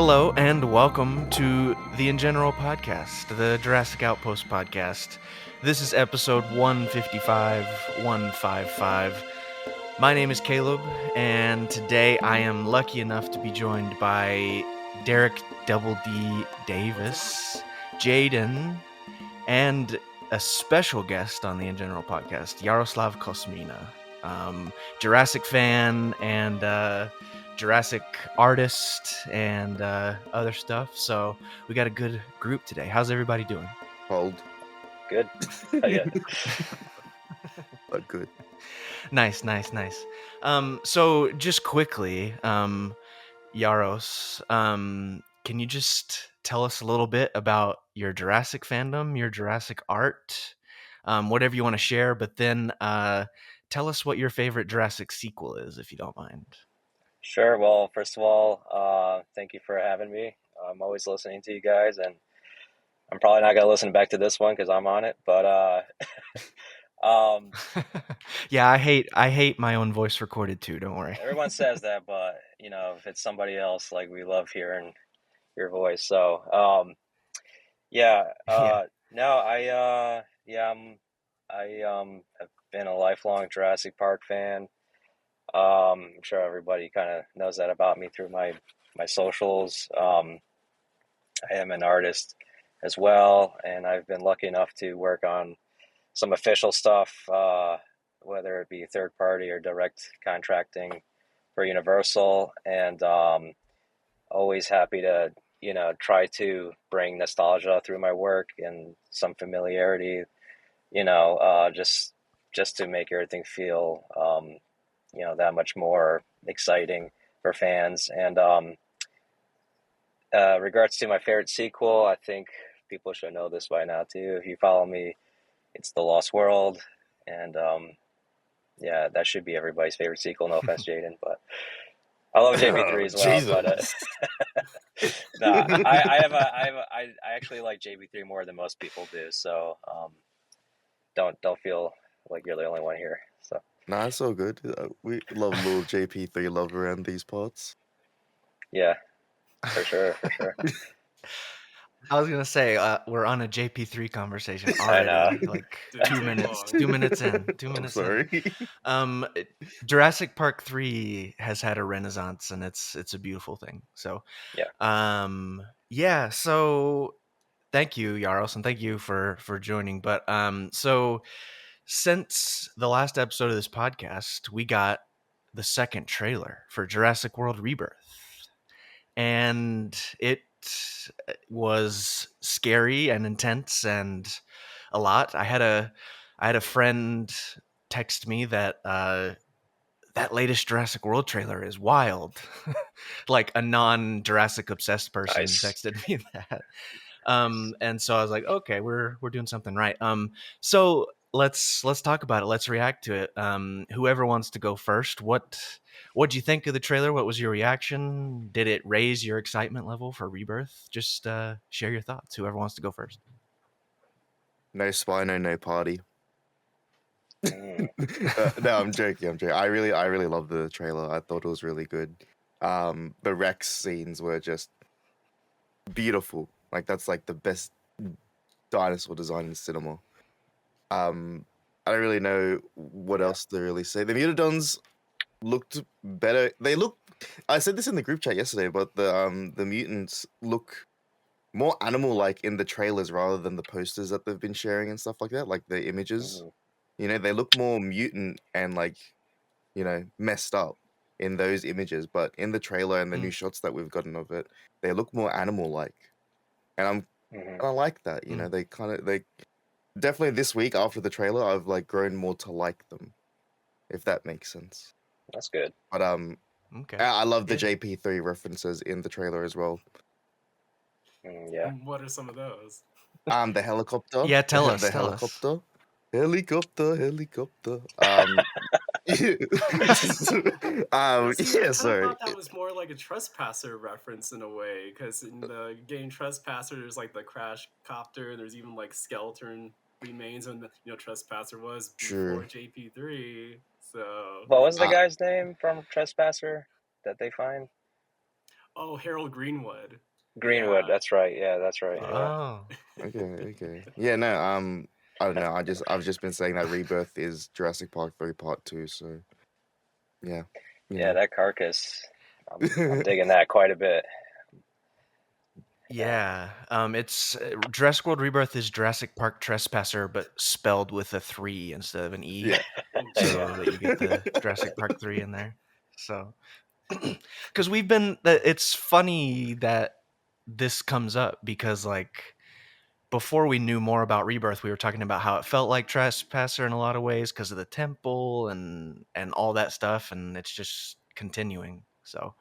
Hello and welcome to the InGeneral podcast, the Jurassic Outpost podcast. This is episode 155, 155. My name is Caleb, and today I am lucky enough to be joined by Derek Double D Davis, Jaden, and a special guest on the InGeneral podcast, Yaroslav Kosmina, Jurassic fan and Jurassic artist and other stuff. So we got a good group today. How's everybody doing? Cold, Good. Yeah. but good. Nice. So just quickly, Yaros, can you just tell us a little bit about your Jurassic fandom, your Jurassic art, whatever you want to share, but then tell us what your favorite Jurassic sequel is, if you don't mind. Sure. Well, first of all, thank you for having me. I'm always listening to you guys, and I'm probably not gonna listen back to this one because I'm on it. But Yeah, I hate my own voice recorded too. Don't worry. everyone says that, but if it's somebody else, like we love hearing your voice. So yeah. Yeah. No, have been a lifelong Jurassic Park fan. I'm sure everybody kind of knows that about me through my socials. I am an artist as well, and I've been lucky enough to work on some official stuff, whether it be third party or direct contracting for Universal, and always happy to try to bring nostalgia through my work and some familiarity, just to make everything feel that much more exciting for fans. And regards to my favorite sequel, I think people should know this by now too. If you follow me, it's The Lost World, and yeah, that should be everybody's favorite sequel. No offense, Jaden, but I love JP3 as well. Jesus. But no, I actually like JP3 more than most people do. So don't feel like you're the only one here. So. Nah, it's all good. We love little JP3 love around these parts. Yeah, for sure. I was gonna say we're on a JP3 conversation I know. already. Like 2 minutes. 2 minutes in. 2 I'm minutes sorry. in. Jurassic Park 3 has had a renaissance, and it's a beautiful thing. So yeah. So thank you, Yaros, and thank you for joining. But so since the last episode of this podcast, we got the second trailer for Jurassic World Rebirth, and it was scary and intense and a lot. I had a friend text me that that latest Jurassic World trailer is wild. Like a non-Jurassic obsessed person Nice. texted me that. And so I was like, okay, we're doing something right. So let's talk about it. Let's react to it. Whoever wants to go first, what'd you think of the trailer? What was your reaction? Did it raise your excitement level for Rebirth? Just share your thoughts. Whoever wants to go first. No Spino, no party. Mm. No, I'm joking. I really love the trailer. I thought it was really good. The Rex scenes were just beautiful. Like that's like the best dinosaur design in cinema. I don't really know what else to really say. The Mutants looked better. I said this in the group chat yesterday, but the mutants look more animal-like in the trailers rather than the posters that they've been sharing and stuff like that, like the images. They look more mutant and like, messed up in those images, but in the trailer and the new shots that we've gotten of it, they look more animal-like. And I like that, they definitely this week after the trailer, I've like grown more to like them, if that makes sense. That's good. But Okay. I love the JP3 references in the trailer as well. Yeah. What are some of those? The helicopter. Yeah, tell us. The tell us. helicopter. Helicopter. Yeah, sorry. I thought that was more like a Trespasser reference in a way, because in the game Trespasser, there's like the crash copter, and there's even like skeleton remains when the Trespasser was before JP3. So What was the guy's name from Trespasser that they find? Oh, Harold Greenwood. Greenwood. Yeah. That's right. Yeah, that's right. Yeah. Oh, Okay. Yeah, no, I don't know. I've just been saying that Rebirth is Jurassic Park 3 Part 2, so yeah, you Yeah, know. that carcass. I'm digging that quite a bit. yeah. It's Jurassic World Rebirth is Jurassic Park Trespasser, but spelled with a 3 instead of an E. Yeah. Oh, So Yeah. that you get the Jurassic Park 3 in there. So, because it's funny that this comes up because, like, before we knew more about Rebirth, we were talking about how it felt like Trespasser in a lot of ways because of the temple and all that stuff, and it's just continuing. So,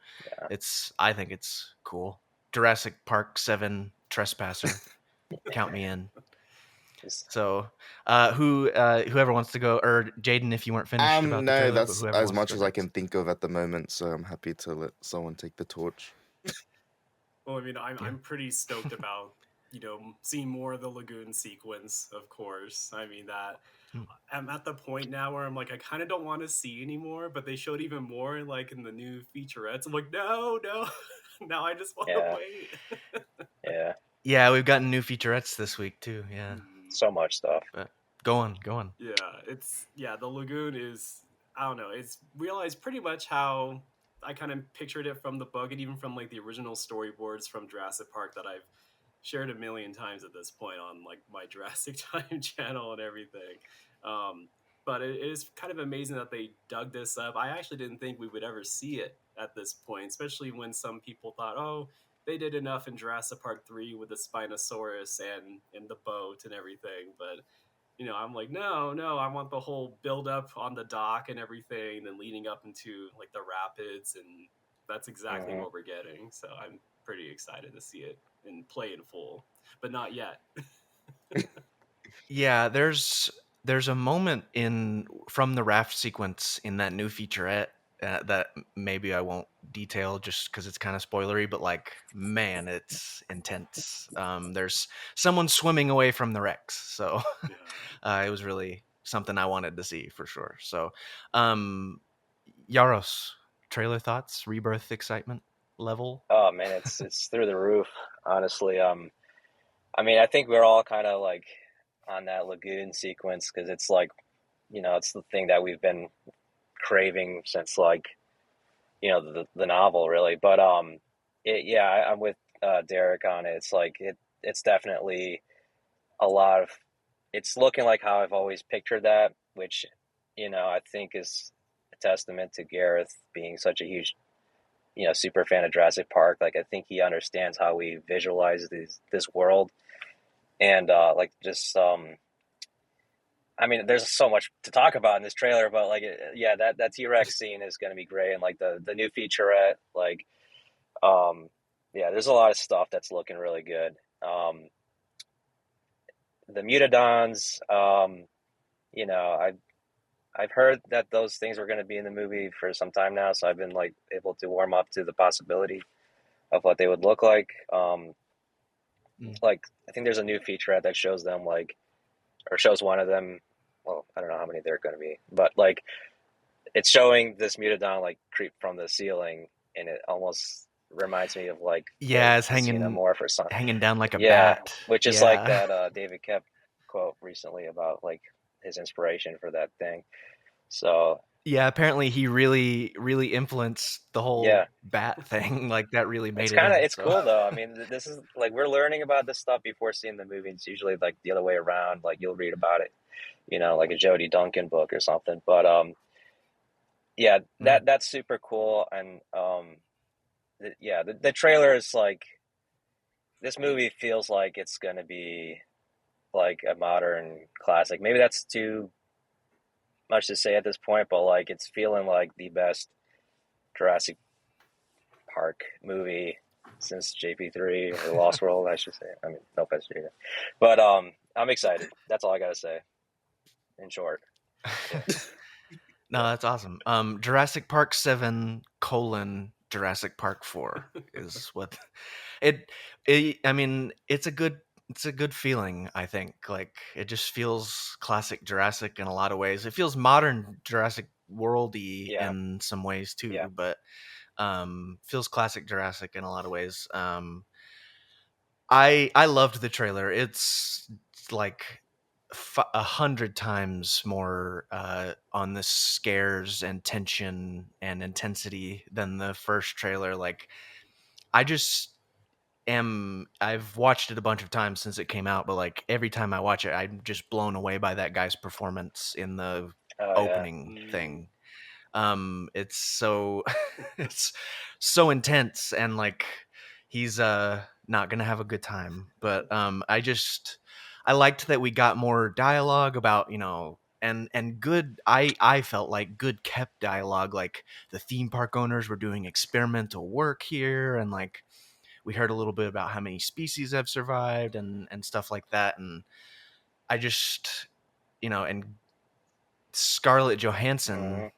Yeah. I think it's cool. Jurassic Park 7 Trespasser, count me in. Just- So, whoever wants to go, or Jaden, if you weren't finished about the No, trailer, but that's whoever as wants to much go as I next. can think of at the moment, so I'm happy to let someone take the torch. Well, I mean, Yeah. I'm pretty stoked about seeing more of the lagoon sequence. Of course, I mean that. Hmm. I'm at the point now where I'm like, I kind of don't want to see anymore, but they showed even more like in the new featurettes. I'm like, no, now I just want to Yeah. wait. Yeah. Yeah, we've gotten new featurettes this week too. Yeah, So much stuff. but go on. Yeah, the lagoon is, I don't know, it's realized pretty much how I kind of pictured it from the book and even from like the original storyboards from Jurassic Park that I've shared a million times at this point on like my Jurassic Time channel and everything. But it is kind of amazing that they dug this up. I actually didn't think we would ever see it at this point, especially when some people thought, oh, they did enough in Jurassic Park 3 with the Spinosaurus and the boat and everything. But I'm like, no, I want the whole build up on the dock and everything, then leading up into like the rapids, and that's exactly Mhm. what we're getting. So I'm pretty excited to see it and play in full, but not yet. Yeah, there's a moment from the raft sequence in that new featurette that maybe I won't detail just because it's kind of spoilery, but like, man, it's intense. There's someone swimming away from the Rex, so Yeah. it was really something I wanted to see for sure. So, um, Yaros, trailer thoughts, Rebirth excitement level. Oh man, it's through the roof. Honestly, I mean, I think we're all kind of like on that lagoon sequence because it's like, it's the thing that we've been craving since like, the novel really. But yeah, I'm with Derek on it. It's like it's definitely a lot of. It's looking like how I've always pictured that, which I think is a testament to Gareth being such a huge super fan of Jurassic Park. Like I think he understands how we visualize this world and like just I mean, there's so much to talk about in this trailer, but like, yeah, that T-Rex scene is going to be great, and like the new featurette, like, yeah, there's a lot of stuff that's looking really good. The Mutadons, I've heard that those things were going to be in the movie for some time now, so I've been like able to warm up to the possibility of what they would look like. Like, I think there's a new featurette that shows them like, or shows one of them. Well, I don't know how many there are going to be, but like it's showing this Mutadon like creep from the ceiling, and it almost reminds me of like Yeah, it's the xenomorph or something. hanging down like a Yeah, bat. which is like Yeah. that David Kep quote recently about like his inspiration for that thing. So Yeah, apparently he really, really influenced the whole yeah, bat thing. Like that really made it it's So cool though. I mean, this is like we're learning about this stuff before seeing the movie. It's usually like the other way around. Like you'll read about it, like a Jody Duncan book or something. But yeah, that's super cool. And yeah, the trailer is like this movie feels like it's gonna be like a modern classic. Maybe that's too much to say at this point, but like it's feeling like the best Jurassic Park movie since JP3 or Lost World, I should say. I mean, no offense to you, but I'm excited. That's all I gotta say. In short, no, that's awesome. Jurassic Park 7 Jurassic Park 4 is what I mean, it's a good feeling, I think. Like it just feels classic Jurassic in a lot of ways. It feels modern Jurassic worldy Yeah. in some ways too, Yeah. but Feels classic Jurassic in a lot of ways. I loved the trailer. It's like 100 times more on the scares and tension and intensity than the first trailer. Like, I just I've watched it a bunch of times since it came out, but like every time I watch it, I'm just blown away by that guy's performance in the Oh yeah. opening thing. It's so it's so intense, and like he's not gonna have a good time. But I liked that we got more dialogue about, and good, I felt like good kept dialogue. Like the theme park owners were doing experimental work here, and like we heard a little bit about how many species have survived and stuff like that. And I just, and Scarlett Johansson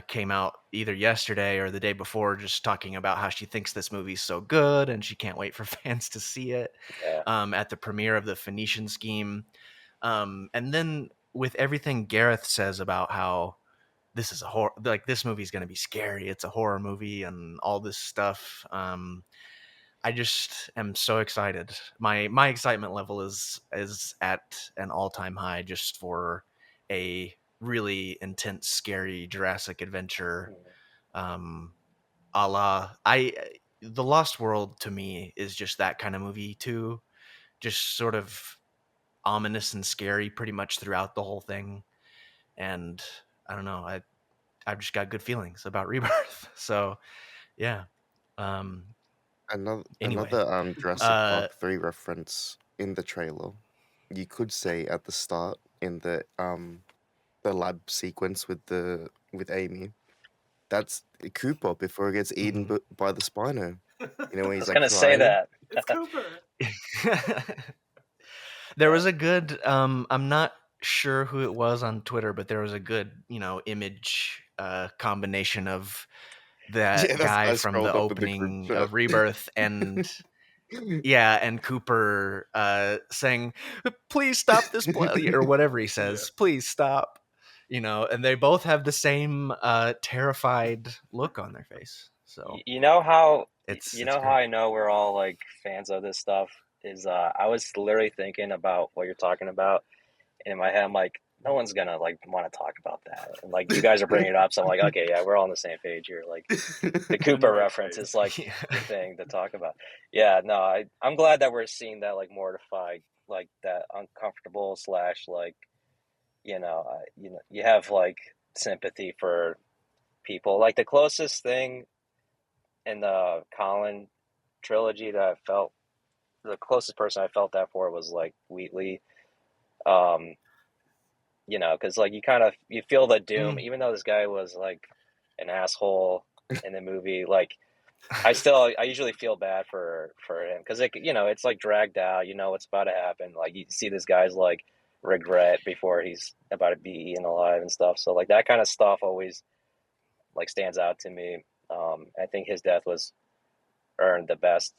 came out either yesterday or the day before, just talking about how she thinks this movie's so good and she can't wait for fans to see it at the premiere of the Phoenician Scheme. And then with everything Gareth says about how this is a horror, like this movie's going to be scary, it's a horror movie and all this stuff. I just am so excited. My excitement level is at an all-time high just for a really intense, scary Jurassic adventure. A la The Lost World to me is just that kind of movie too. Just sort of ominous and scary pretty much throughout the whole thing. And I don't know, I've just got good feelings about Rebirth. So yeah. Anyway. Another Jurassic Park 3 reference in the trailer. You could say at the start in the lab sequence with Amy. That's Cooper before he gets eaten by the Spino. When he's I was gonna say that. It's Cooper. There was a good I'm not sure who it was on Twitter, but there was a good, image combination of that guy from the opening of Rebirth and and Cooper saying, "Please stop this blood," or whatever he says. Please stop. And they both have the same terrified look on their face. So you know how how I know we're all like fans of this stuff is I was literally thinking about what you're talking about, and in my head I'm like, no one's gonna like want to talk about that, and like you guys are bringing it up, so I'm like, okay, yeah, we're all on the same page here. Like the Cooper reference is like the thing to talk about. Yeah, no, I'm glad that we're seeing that like mortified, like that uncomfortable slash like you have like sympathy for people. Like the closest thing in the Colin trilogy that I felt, the closest person I felt that for was like Wheatley. Because like you feel the doom, even though this guy was like an asshole in the movie. Like I usually feel bad for him because it's like dragged out. What's about to happen. Like you see this guy's like regret before he's about to be eaten alive and stuff. So like that kind of stuff always like stands out to me. I think his death was earned the best,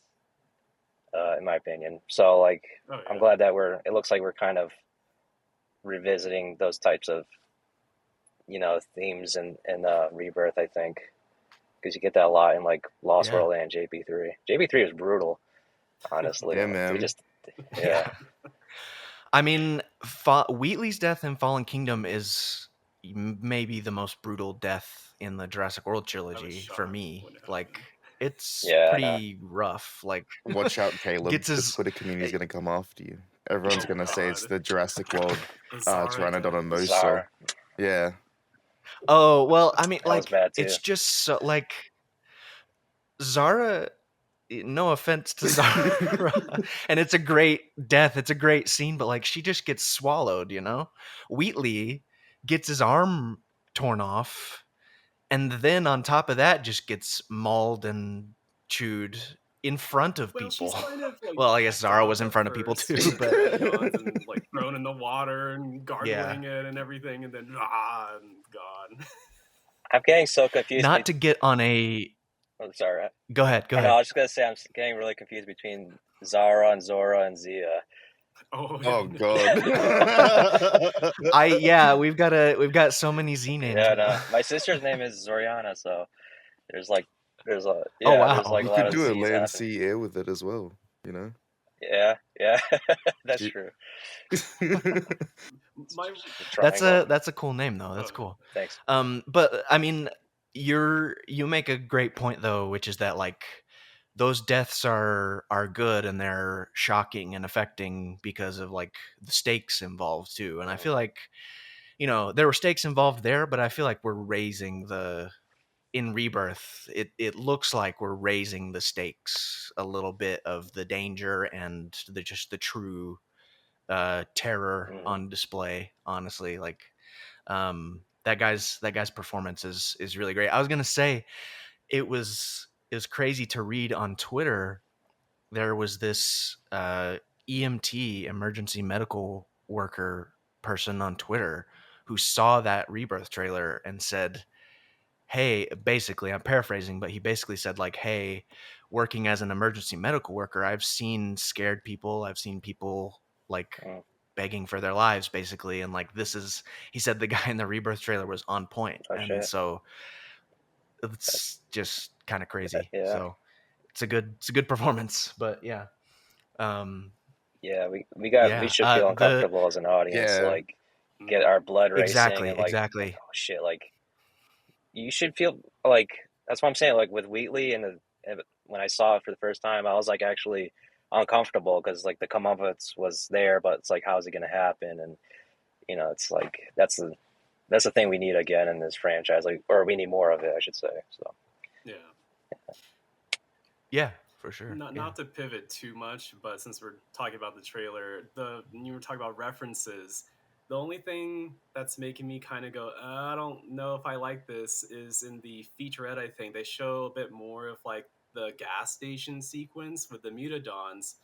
in my opinion. So like I'm glad that it looks like we're kind of revisiting those types of themes and Rebirth, I think, because you get that a lot in like Lost World and JP3. JP3 is brutal, honestly. Yeah, man. I mean, Wheatley's death in Fallen Kingdom is maybe the most brutal death in the Jurassic World trilogy for me. Like, it's pretty rough. Like, watch out, Caleb. The Twitter community is going to come after you. Everyone's going to say it's the Jurassic World Tyrannosaurus. Yeah. Oh, well, I mean, like, it's just so, like, Zara, no offense to Zara, and it's a great death, it's a great scene, but like she just gets swallowed, Wheatley gets his arm torn off, and then on top of that just gets mauled and chewed in front of people. Kind of, like, well, I guess Zara was in front of people too, but and, like thrown in the water and gargling it and everything, and then and gone. I'm getting so confused. Not to get on a Oh, sorry. Go ahead. I was just gonna say I'm getting really confused between Zara and Zora and Zia. Oh god. We've got so many Z names. Yeah, no. My sister's name is Zoriana, so there's like There's Oh there's wow. like a You lot could of do a Z's land, happening. sea, air with it as well. You know. Yeah, that's Shit. true. My The triangle. That's a cool name though. That's oh, cool. Thanks. But I mean, you make a great point though, which is that like those deaths are good and they're shocking and affecting because of like the stakes involved too. And I feel like there were stakes involved there, but I feel like we're raising the in Rebirth. It looks like we're raising the stakes a little bit of the danger and the true terror Mm, on display. Honestly, like that guy's performance is really great. I was gonna say it was crazy to read on Twitter. There was this EMT, emergency medical worker person on Twitter who saw that Rebirth trailer and said, "Hey," basically, I'm paraphrasing, but he basically said like, "Hey, working as an emergency medical worker, I've seen scared people. I've seen people like mm. begging for their lives basically, and like this is," he said, the guy in the Rebirth trailer was on point. Oh And shit. so it's just kind of crazy. Yeah, So it's a good performance, but yeah. Um yeah. We yeah, should feel the uncomfortable as an audience, Yeah. like get our blood racing exactly, and like exactly. oh shit, like you should feel like that's what I'm saying. Like with Wheatley and when I saw it for the first time, I was like actually uncomfortable because like the comeuppance was there, but it's like how's it gonna happen? And it's like that's the thing we need again in this franchise, like or we need more of it, I should say. So yeah. Yeah, for sure. Not Yeah. not to pivot too much, but since we're talking about the trailer, you were talking about references. The only thing that's making me kind of go, I don't know if I like this, is in the featurette. I think they show a bit more of like the gas station sequence with the Mutadons,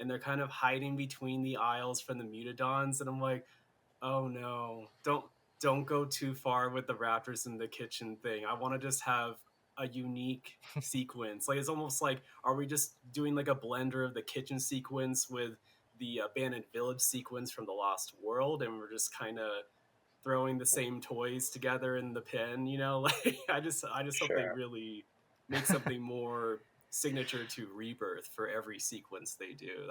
and they're kind of hiding between the aisles from the Mutadons, and I'm like, oh no, don't go too far with the Raptors in the kitchen thing. I want to just have a unique sequence. Like it's almost like, are we just doing like a blender of the kitchen sequence with the abandoned village sequence from the Lost World, and we're just kind of throwing the same toys together in the pen? Like I just hope they sure. really make something more signature to Rebirth for every sequence they do.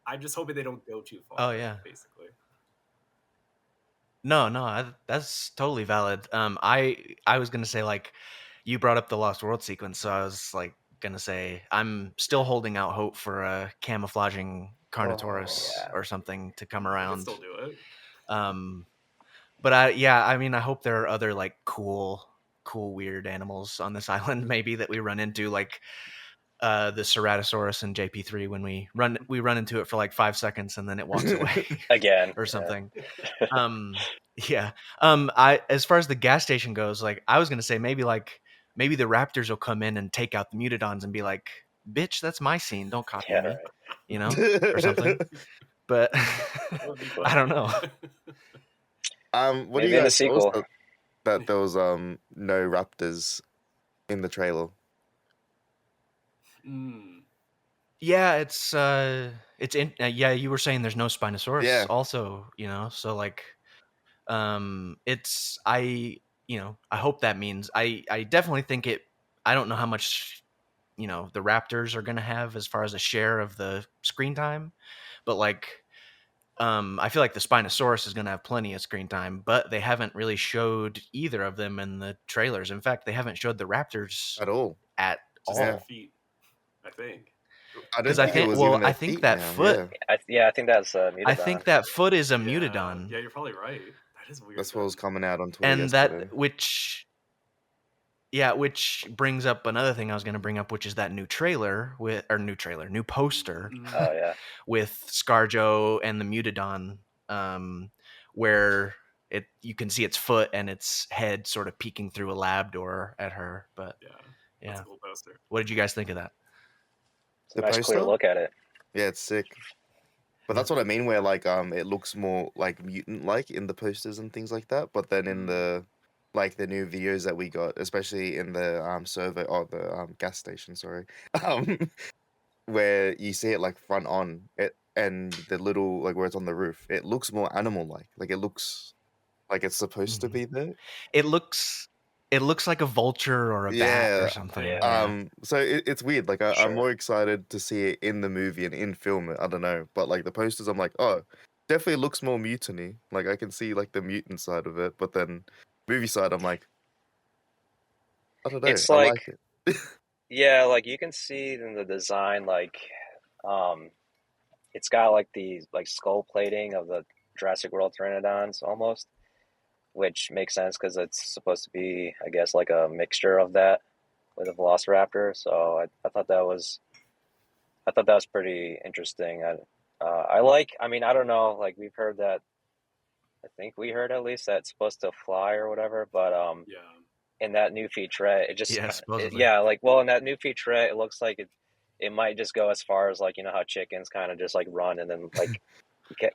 I'm just hoping they don't go too Oh far, yeah. basically. No, that's totally valid. I was gonna say like you brought up the Lost World sequence, so I was like gonna say I'm still holding out hope for a camouflaging Carnotaurus Yeah. or something to come They can around. still do it. Um, but I mean, I hope there are other like cool weird animals on this island maybe that we run into, like the Ceratosaurus in JP3 when we run into it for like 5 seconds and then it walks away Again. or Yeah. something. Yeah. I as far as the gas station goes, like I was gonna say maybe the Raptors will come in and take out the Mutadons and be like, "Bitch, that's my scene. Don't copy Yeah. me," Right. or something. But That would be I fun. don't know. What do Maybe you in the guys tell us sequel. that there was no raptors in the trailer? Mm. Yeah, it's in. Yeah, you were saying there's no Spinosaurus, Yeah. also. So like, it's I hope that means I definitely think it. I don't know how much the Raptors are gonna have as far as a share of the screen time, but like I feel like the Spinosaurus is gonna have plenty of screen time, but they haven't really showed either of them in the trailers. In fact, they haven't showed the Raptors At all. at Just Yeah. their all. feet, I think. I Because don't think it was even I their think feet that now. foot Yeah. I think that's I Mutadon. think that foot is a Yeah, Mutadon, yeah, you're probably right. That is weird. That's what was Then. coming out on Twitter and that yesterday. which brings up another thing I was going to bring up, which is that new new poster Mm. Oh yeah. with ScarJo and the Mutadon, where you can see its foot and its head sort of peeking through a lab door at her. But Yeah, yeah, that's a cool poster. what did you guys think of that? It's a The nice clear poster? look at it. Yeah, it's sick. But that's what I mean, where like it looks more like mutant like in the posters and things like that. But then in the the new videos that we got, especially in the server or the gas station, sorry, um, where you see it like front on it and the little like where it's on the roof, it looks more animal like. Like it looks like it's supposed to Mhm. be there. It looks It looks like a vulture or a bat or Yeah. something. Yeah. So it's weird. Like I'm Sure. more excited to see it in the movie and in film. I don't know, but like the posters, I'm like, oh, definitely looks more mutant-y. Like I can see like the mutant side of it, but then movie side, I'm like, I don't know, It's I like like, it. yeah, like you can see in the design, like, um, it's got like the like skull plating of the Jurassic World pteranodons almost, which makes sense because it's supposed to be, I guess, like a mixture of that with a Velociraptor. So I thought that was pretty interesting. I mean, I don't know, like we've heard that, I think we heard at least that it's supposed to fly or whatever, but Yeah. in that new featurette, it just, Yeah, supposedly. yeah, like, well, in that new featurette, it looks like it might just go as far as like, you know, how chickens kind of just like run and then like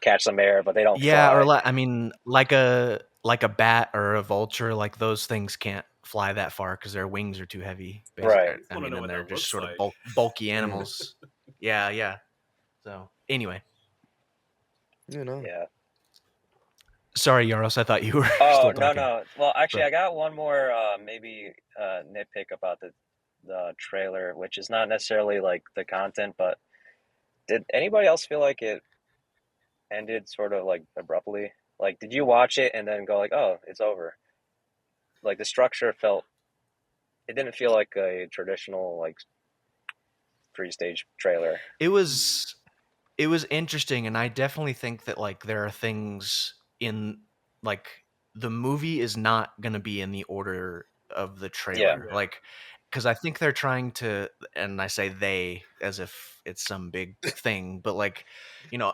catch some air, but they don't Yeah, or fly. I mean, like a bat or a vulture, like those things can't fly that far because their wings are too heavy. Right. I just I want to mean, know and what they're that just looks sort of like. bulky animals. Yeah. So anyway, You know. Yeah. sorry, Yaros. I thought you were Oh, still no, talking. no. Well, actually, But I got one more maybe nitpick about the trailer, which is not necessarily like the content, but did anybody else feel like it ended sort of like abruptly? Like, did you watch it and then go like, "Oh, it's over"? Like the structure felt, it didn't feel like a traditional like three-stage trailer. it was interesting, and I definitely think that like there are things in like the movie is not going to be in the order of the Yeah, trailer. Yeah. Like because I think they're trying to, and I say they as if it's some big thing, but like,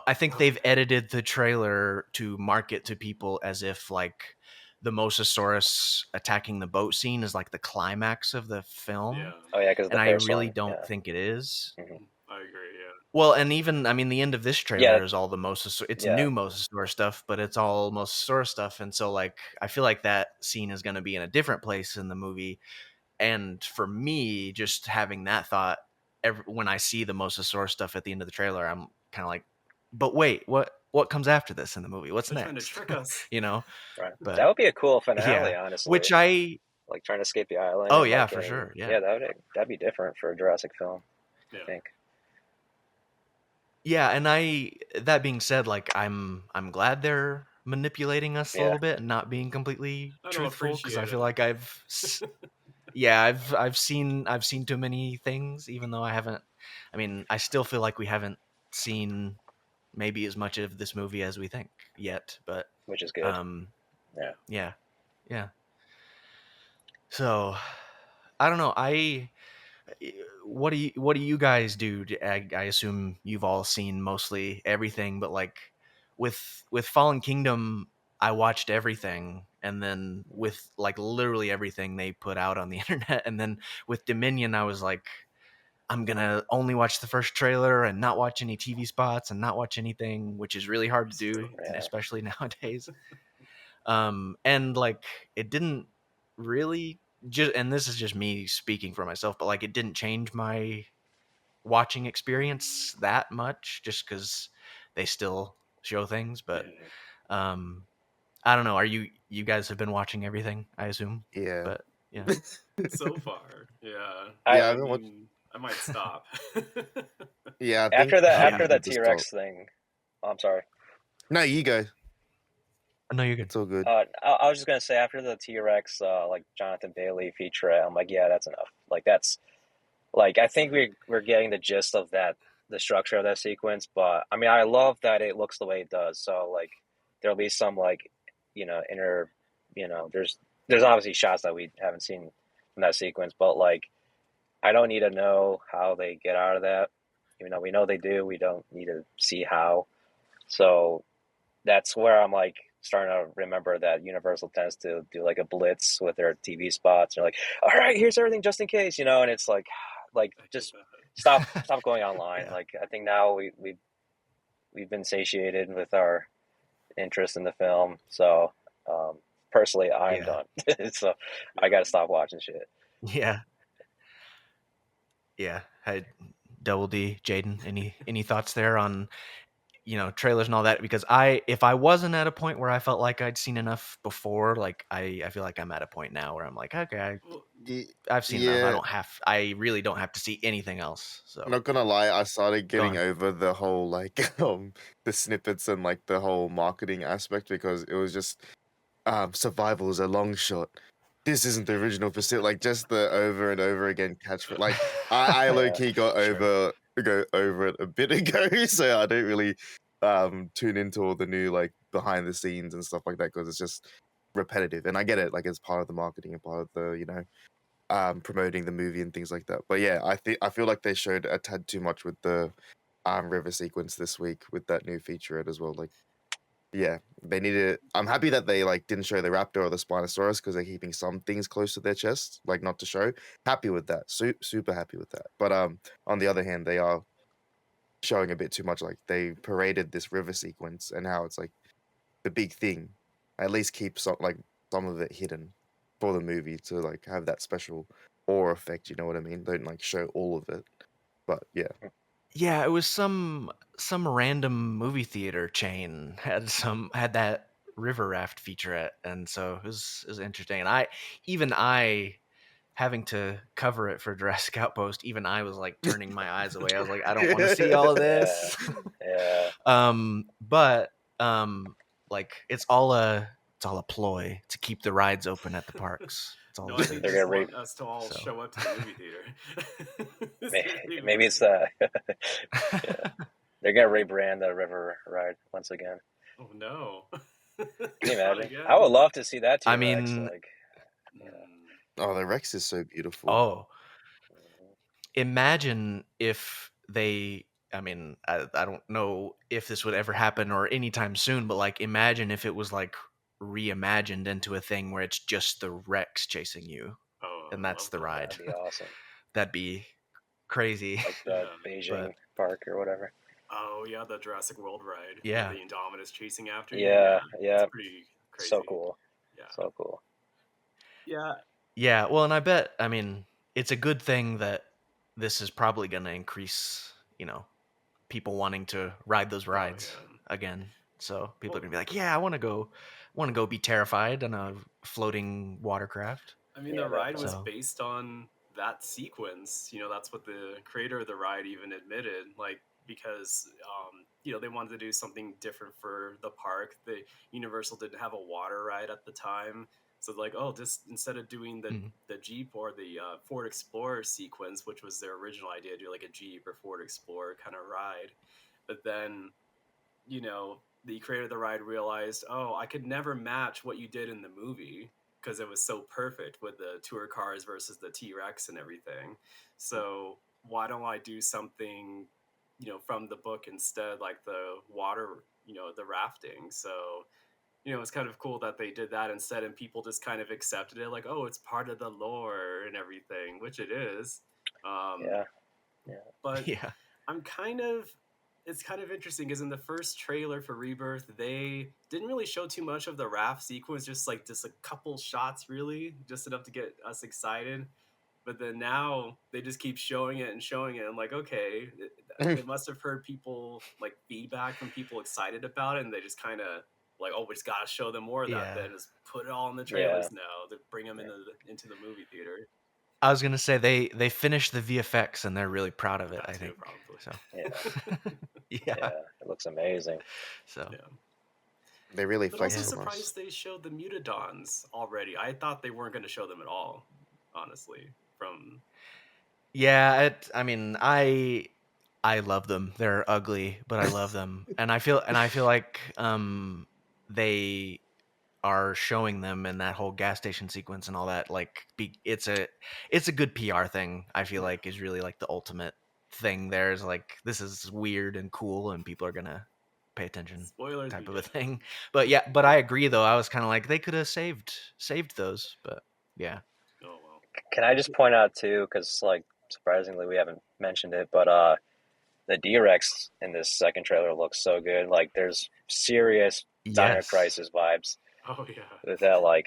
I think they've edited the trailer to market to people as if like the Mosasaurus attacking the boat scene is like the climax of the film, Yeah. oh yeah, because and the I first really one, don't yeah. think it is. Hmm. I agree. Yeah. Well, and even I mean, the end of this Yeah, trailer is all the Mosasaurus. It's yeah, new Mosasaurus stuff, but it's all Mosasaurus stuff, and so like I feel like that scene is going to be in a different place in the movie. And for me, just having that thought, when I see the Mosasaurus stuff at the end of the trailer, I'm kind of like, but wait, what comes after this in the movie? What's They're trying to next? trick us. right. That But would be a cool finale, yeah, honestly. which I Like trying to escape the island oh and yeah, like for getting, sure, yeah. yeah, that'd be different for a Jurassic film, I Yeah. think. Yeah, and that being said, like I'm glad they're manipulating us a Yeah, little bit and not being completely I don't truthful because I appreciate feel it. like yeah, I've seen too many things even though I haven't. I mean, I still feel like we haven't seen maybe as much of this movie as we think yet, but which is good. um Yeah. yeah. Yeah. So, I don't know. What do you guys do? I assume you've all seen mostly everything, but like with Fallen Kingdom, I watched everything, and then with like literally everything they put out on the internet, and then with Dominion, I was like, I'm gonna only watch the first trailer and not watch any TV spots and not watch anything, which is really hard to do, Same. Yeah. especially nowadays. And like it didn't really just, and this is just me speaking for myself, but like it didn't change my watching experience that much just because they still show things. But Yeah. um I don't know, you guys have been watching everything, I assume? Yeah. But yeah. So far, yeah. I Yeah, I I haven't watched. mean, I might stop. Yeah, I think after that I Yeah. after really that need to T stop. Rex thing. Oh, I'm sorry. No, you go. No, you're good. It's all good. I was just gonna say after the T Rex, like Jonathan Bailey featurette, I'm like, yeah, that's enough. Like that's like I think we're getting the gist of that, the structure of that sequence. But I mean, I love that it looks the way it does. So like there'll be some like inner, there's obviously shots that we haven't seen from that sequence, but like I don't need to know how they get out of that. Even though we know they do, we don't need to see how. So that's where I'm like starting to remember that Universal tends to do like a blitz with their TV spots. They're like, all right, here's everything just in case, and it's like I get just that. stop going online. Yeah. Like I think now we've been satiated with our interest in the film. So personally, I'm Yeah. done. So I Yeah. got to stop watching shit. Yeah. Yeah. Double D, Jaden, any thoughts there on trailers and all that, because if I wasn't at a point where I felt like I'd seen enough before, like I feel like I'm at a point now where I'm like, okay, Well, I've seen Yeah, enough. I really don't have to see anything else. So not gonna lie, I started go getting on. over the whole like the snippets and like the whole marketing aspect because it was just survival is a long shot. This isn't the original pursuit. Like just the over and over again catchphrase. Like I low Yeah, key got Sure. go over it a bit ago, so I don't really tune into all the new like behind the scenes and stuff like that because it's just repetitive. And I get it, like it's part of the marketing and part of the promoting the movie and things like that. But yeah, I feel like they showed a tad too much with the river sequence this week with that new featurette as well. Like yeah, they needed. I'm happy that they like didn't show the raptor or the spinosaurus because they're keeping some things close to their chest, like not to show. Happy with that. Super happy with that. But on the other hand, they are showing a bit too much. Like they paraded this river sequence and how it's like the big thing. At least keep some of it hidden for the movie to like have that special awe effect. You know what I mean? Don't like show all of it. But yeah, Yeah, it was some random movie theater chain had that river raft featurette, and so it was interesting. And I having to cover it for Jurassic Outpost, even I was like turning my eyes away. I was like, I don't want to see all of yeah, this. yeah. But like it's all a ploy to keep the rides open at the parks. It's all no, a I think stage. they They're just gonna want us to all So show up to the movie theater. maybe it's the yeah. They're gonna rebrand the river ride once again. Oh no! Can you Not imagine? again. I would love to see that I T-Rex. mean, Like, yeah. oh, the Rex is so beautiful. oh, Mhm. imagine if they I don't know if this would ever happen or anytime soon, but like imagine if it was like reimagined into a thing where it's just the Rex chasing you Oh, and I that's love the that. ride. That'd be awesome. That'd be crazy. Like the Yeah. Beijing But park or whatever. Oh yeah, the Jurassic World ride where yeah. the Indominus chasing after you. Yeah, Yeah, it's yeah. pretty So crazy. cool. Yeah, So cool. yeah. Yeah, well, and I mean, it's a good thing that this is probably going to increase, people wanting to ride those Oh rides yeah. again. So people are Well, going to be like, "Yeah, I want to go be terrified on a floating watercraft." I mean, the Yeah, ride was definitely. So, based on that sequence. That's what the creator of the ride even admitted. Like, because they wanted to do something different for the park. The Universal didn't have a water ride at the time, so like, oh, just instead of doing mhm. the Jeep or the Ford Explorer sequence, which was their original idea, do like a Jeep or Ford Explorer kind of ride. But then the creator of the ride realized, oh, I could never match what you did in the movie because it was so perfect with the tour cars versus the T-Rex and everything. So why don't I do something, from the book instead, like the water, the rafting. So, it's kind of cool that they did that instead and people just kind of accepted it like, oh, it's part of the lore and everything, which it is. Um, Yeah, yeah. but Yeah. it's kind of interesting because in the first trailer for Rebirth, they didn't really show too much of the raft sequence, just a couple shots, really, just enough to get us excited. But then now they just keep showing it and showing it. I'm like, okay, they must have heard people like feedback from people excited about it, and they just kind of like, oh, we just gotta show them more of that. Yeah. Then just put it all in the Yeah. trailers now to bring them into the movie theater. I was going to say they finished the VFX and they're really proud of it, That I too, think. probably. So, Yeah. yeah. Yeah. It looks amazing. So, Yeah. They really But flexed also yeah. on us. surprised they showed the Mutadons already. I thought they weren't going to show them at all, honestly. Yeah, I mean, I love them. They're ugly, but I love them. And I feel like they are showing them in that whole gas station sequence and all that like it's a good PR thing. I feel Yeah. like is really like the ultimate thing. There's like this is weird and cool and people are going to pay attention Spoilers, type but of a yeah. thing. But yeah, but I agree though. I was kind of like they could have saved those, but yeah. Oh, well. Can I just point out too, because like surprisingly we haven't mentioned it, but the D-Rex in this second trailer looks so good. Like there's serious Dino Yes. Crisis vibes Oh, yeah. with that like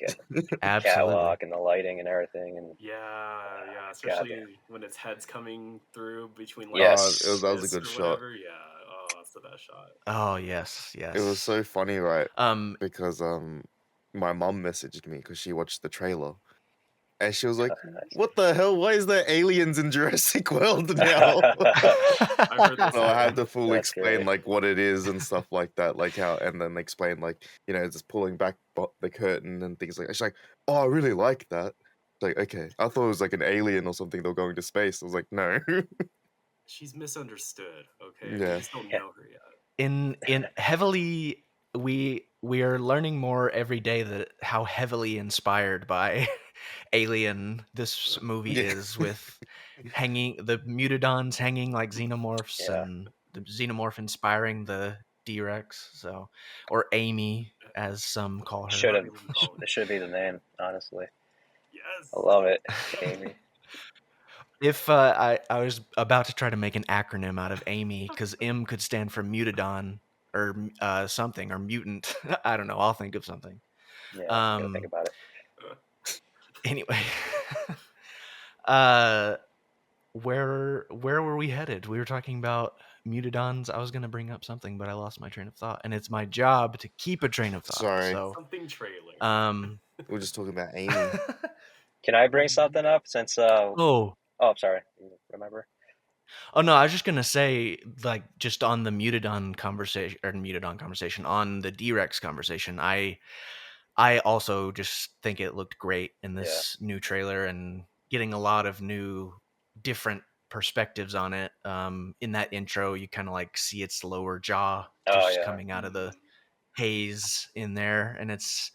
Absolutely. catwalk and the lighting and everything. And Yeah. goddamn. Especially when its head's coming through between like Oh, the Yes. that was a disc good or shot. whatever. Yeah. Oh, the best shot. Oh yes, It was yes. so funny, right? Um, Because my mom messaged me because she watched the trailer, and she was like, "What the hell? Why is there aliens in Jurassic World now?" I've heard this. So I had to full That's explain great. like what it is and stuff like that, like how, and then explain like just pulling back the curtain and things like that. She's like, "Oh, I really like that." Like, okay, I thought it was like an alien or something. They're going to space. I was like, no. She's misunderstood. Okay, Yeah. we just don't know her yet. in heavily, we are learning more every day that how heavily inspired by Alien this movie Yeah. is, with the mutadons hanging like xenomorphs, Yeah. and the xenomorph inspiring the D-Rex, so, or Amy as some call her. Should have. Whatever you call it. This should be the name. Honestly, Yes. I love it, Amy. If I was about to try to make an acronym out of Amy, because M could stand for mutadon or something, or mutant. I don't know. I'll think of something. Yeah, gotta think about it. Anyway, where were we headed? We were talking about mutadons. I was going to bring up something, but I lost my train of thought, and it's my job to keep a train of thought. Sorry. So, Something trailer. We're just talking about Amy. Can I bring something up since? Oh, I'm sorry. You remember? Oh no, I was just gonna say, like, just on the mutadon conversation, on the D-Rex conversation, I also just think it looked great in this new trailer, and getting a lot of new, different perspectives on it. In that intro, you kind of like see its lower jaw just coming out of the haze in there, and it's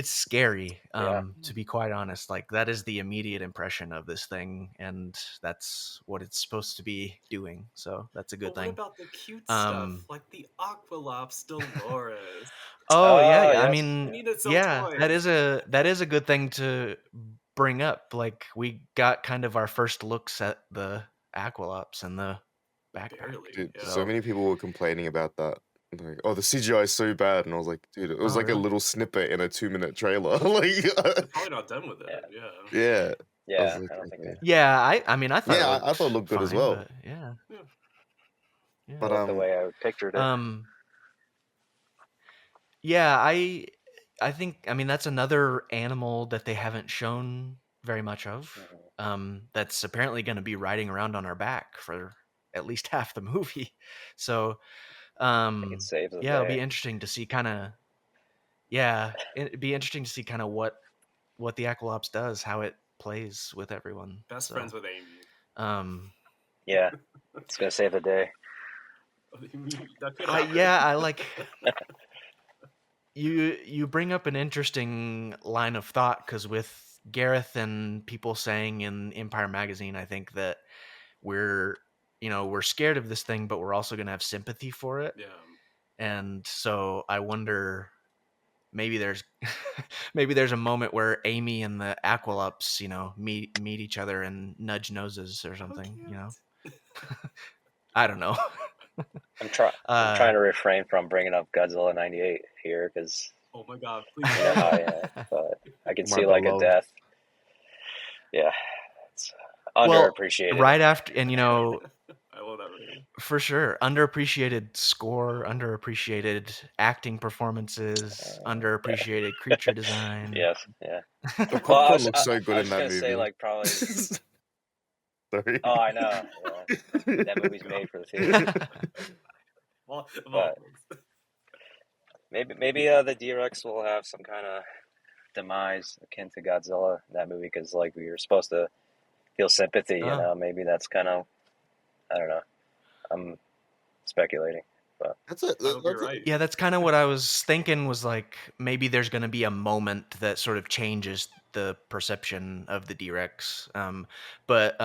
scary, to be quite honest. Like, that is the immediate impression of this thing, and that's what it's supposed to be doing, so that's a good But thing. what about the cute stuff, like the Aqualops Dolores? Oh yeah, yes. I mean, We need to sell yeah, toys. that is a good thing to bring up. Like, we got kind of our first looks at the Aqualops and the backpack. Barely. Dude, Yeah. so many people were complaining about that. Like, oh, the CGI is so bad, and I was like, dude, it was Oh, like really? a little snippet in a 2-minute trailer. Like, They're probably not done with it. Yeah. yeah, Yeah, like, I don't think okay. they. Yeah, I mean, I thought Yeah, it I thought it looked good as fine, well. but yeah. But Looked the way I pictured it. Yeah, I think, I mean, that's another animal that they haven't shown very much of. That's apparently going to be riding around on our back for at least half the movie. So, I think it saves the yeah, it'll be day. interesting to see what the Aqualops does, how it plays with everyone. Best friends with Amy. Yeah, it's gonna save the day. I like you bring up an interesting line of thought, because with Gareth and people saying in Empire Magazine, I think that we're scared of this thing, but we're also going to have sympathy for it. Yeah. And so I wonder, maybe there's a moment where Amy and the Aqualops, meet each other and nudge noses or something. I don't know. I'm trying to refrain from bringing up Godzilla '98 here because oh my god, please. You know how I am, but I can see like a death. Yeah, it's underappreciated. Well, right after, and I love that movie. For sure, underappreciated score, underappreciated acting performances, underappreciated creature design. Yes, yeah. The popcorn looks so good in that movie. I was gonna say, like, probably. Sorry. Oh, I know. Yeah. That movie's made for the theater. But maybe the D-Rex will have some kind of demise akin to Godzilla in that movie, because like we were supposed to feel sympathy. Maybe that's kind of, I don't know. I'm speculating, but that's right. Yeah, that's kind of what I was thinking, was like, maybe there's going to be a moment that sort of changes the perception of the D-Rex. But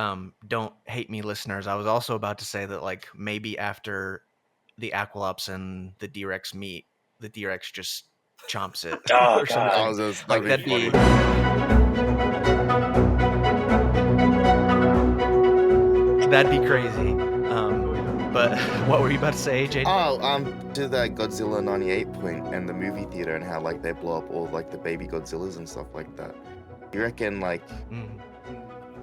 don't hate me, listeners. I was also about to say that, like, maybe after the Aqualops and the D-Rex meet, the D-Rex just chomps it or something. Like, that'd be crazy. But what were you about to say, Jade? To that Godzilla '98 point and the movie theater, and how like they blow up all like the baby Godzillas and stuff like that. You reckon, like,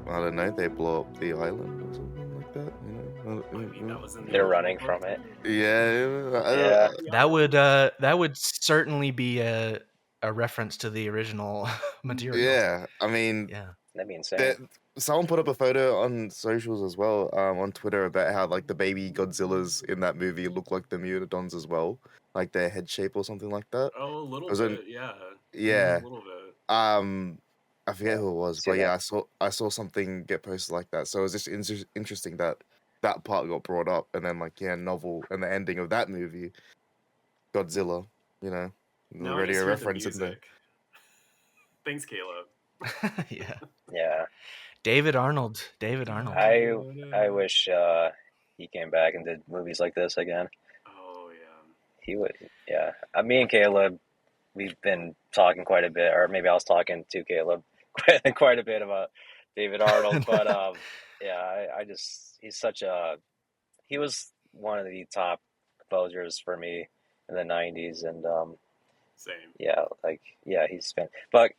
I don't know, they blow up the island or something like that? I mean, that was in the They're original running book. from it. Yeah. That would certainly be a reference to the original material. Yeah. I mean, Yeah. That'd be insane. There, someone put up a photo on socials as well, on Twitter, about how like the baby Godzillas in that movie look like the Mutants as well, like their head shape or something like that. Oh, a little Was bit, it? yeah. Yeah. A little bit. I forget who it was, See but yeah, that? I saw something get posted like that. So it was just interesting that that part got brought up, and then like novel and the ending of that movie, Godzilla, Now I already just a hear the reference in there. music. Thanks, Caleb. Yeah. Yeah. David Arnold. I wish he came back and did movies like this again. Oh yeah. He would. Yeah. Me and Caleb, we've been talking quite a bit, or maybe I was talking to Caleb quite a bit about David Arnold. But yeah, I just he was one of the top composers for me in the '90s, and Same. yeah, he's been. But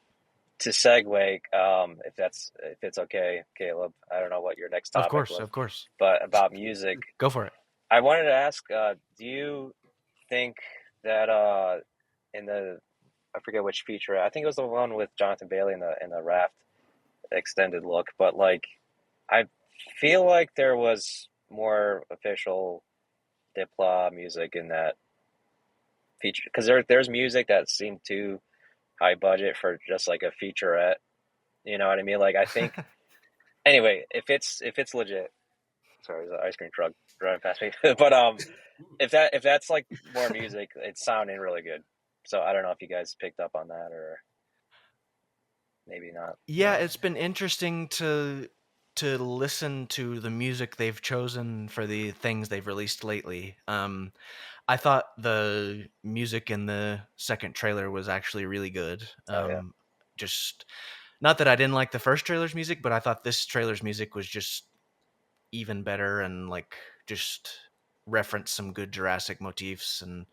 to segue, if it's okay, Caleb, I don't know what your next topic was. Of course. But about music, Go for it. I wanted to ask, do you think that in I forget which feature, I think it was the one with Jonathan Bailey in the Raft extended look, but like I feel like there was more official Diplo music in that feature, because there's music that seemed too high budget for just like a featurette. You know what I mean? Like I think anyway, if it's legit. Sorry, there's an ice cream truck driving past me. But if that's like more music, it's sounding really good. So I don't know if you guys picked up on that or maybe not. Yeah, it's been interesting to listen to the music they've chosen for the things they've released lately. I thought the music in the second trailer was actually really good. Just not that I didn't like the first trailer's music, but I thought this trailer's music was just even better and like just referenced some good Jurassic motifs and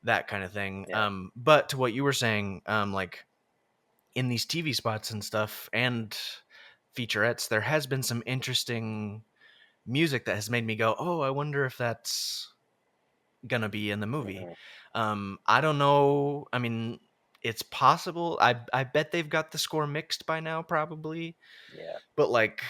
that kind of thing. Yeah. But to what you were saying, like in these TV spots and stuff and featurettes, there has been some interesting music that has made me go, "Oh, I wonder if that's gonna be in the movie." I don't know. I mean, it's possible. I bet they've got the score mixed by now, probably. Yeah. But like,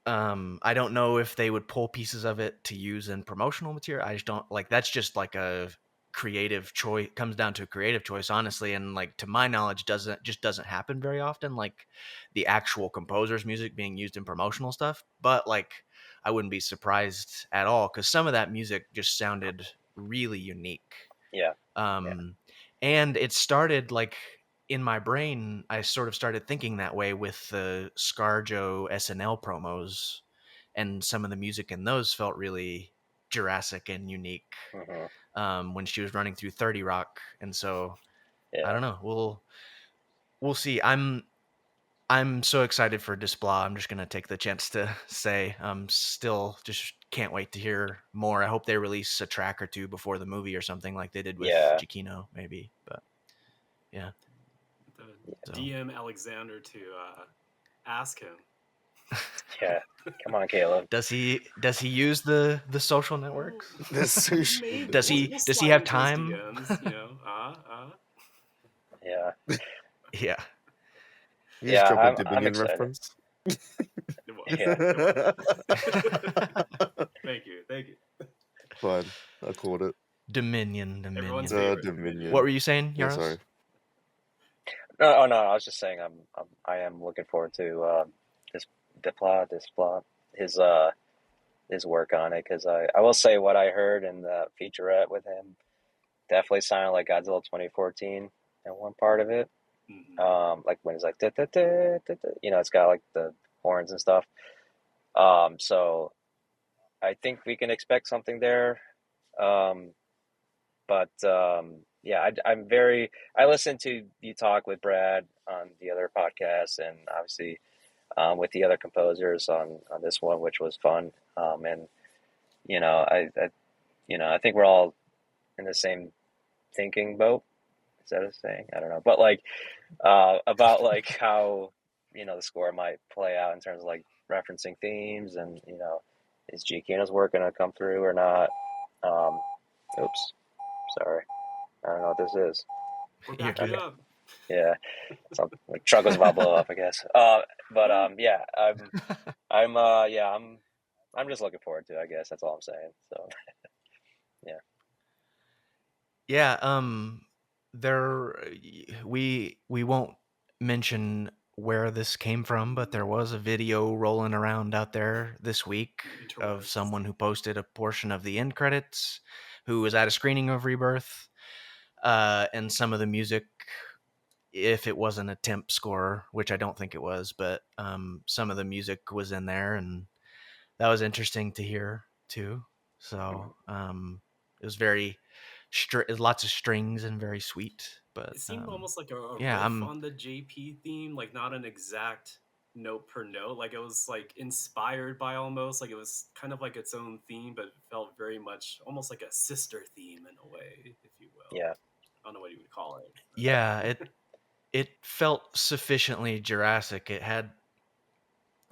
I don't know if they would pull pieces of it to use in promotional material. I just don't like. That's just like a creative choice. Comes down to a creative choice, honestly. And like, to my knowledge, doesn't happen very often. Like the actual composer's music being used in promotional stuff. But like, I wouldn't be surprised at all because some of that music just sounded really unique. Yeah. And it started like in my brain, I sort of started thinking that way with the ScarJo SNL promos, and some of the music in those felt really Jurassic and unique. When she was running through 30 Rock, and so I don't know. We'll see. I'm so excited for Displa. I'm just gonna take the chance to say I'm still just can't wait to hear more. I hope they release a track or two before the movie or something like they did with Chiquino, maybe. But yeah. DM Alexander to ask him. Yeah, come on, Caleb. Does he use the social networks? Maybe. Does he have time? DMs, you know? Yeah. Yeah. You just drop a I'm Dominion excited. reference. Yeah. Thank you. Fine, I called it. Dominion. Everyone's favorite. Dominion. What were you saying, Yaros? Yeah, sorry. No, I was just saying I am looking forward to Displa, his work on it, because I will say what I heard in the featurette with him definitely sounded like Godzilla 2014 in one part of it. Like when it's like da, da, da, da, da, it's got like the horns and stuff. So I think we can expect something there. But yeah, I listened to you talk with Brad on the other podcast, and obviously with the other composers on this one, which was fun. And I think we're all in the same thinking boat. Is that a saying? I don't know, but like about like how the score might play out in terms of like referencing themes and is Giacchino's work gonna come through or not? Oops, sorry, I don't know what this is. We're You're backing good. up. Yeah, some like truck was about to blow up, I guess. Yeah, I'm just looking forward to it, I guess that's all I'm saying. So yeah. Yeah, there we won't mention where this came from, but there was a video rolling around out there this week of Interesting. someone who posted a portion of the end credits, who was at a screening of Rebirth, and some of the music, if it wasn't a temp score, which I don't think it was, but some of the music was in there, and that was interesting to hear too. So it was very lots of strings and very sweet. But It seemed almost like a yeah, riff on the JP theme, like not an exact note per note. Like it was like inspired by almost like it was kind of like its own theme, but it felt very much almost like a sister theme in a way, if you will. Yeah. I don't know what you would call it. yeah, it felt sufficiently Jurassic. It had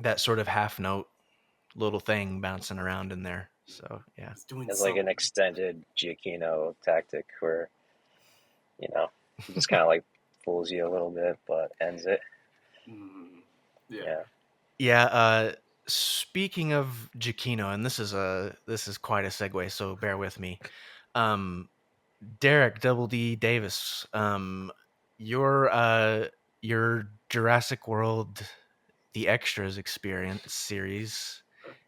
that sort of half note little thing bouncing around in there. So yeah, It's doing It's like an something. extended Giacchino tactic where, you know, he just kind of like fools you a little bit, but ends it. Yeah. Yeah. yeah. Speaking of Giacchino, and this is quite a segue, so bear with me. Derek Double D Davis, your Jurassic World The Extras Experience series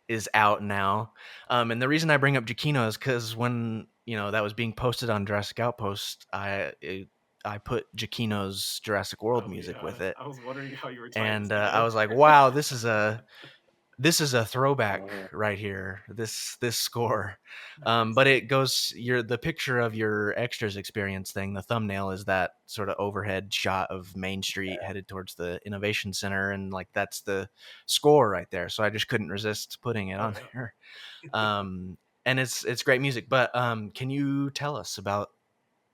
is out now. And the reason I bring up Giacchino is because when that was being posted on Jurassic Outpost, I put Giacchino's Jurassic World Oh music yeah. with it, I was wondering how you were tying and this I together. was like, wow, this is a throwback Mm-hmm. right here. This score, but it goes the picture of your extras experience thing. The thumbnail is that sort of overhead shot of Main Street Yeah. headed towards the Innovation Center, and like that's the score right there. So I just couldn't resist putting it Oh on yeah. there. And it's great music. But can you tell us about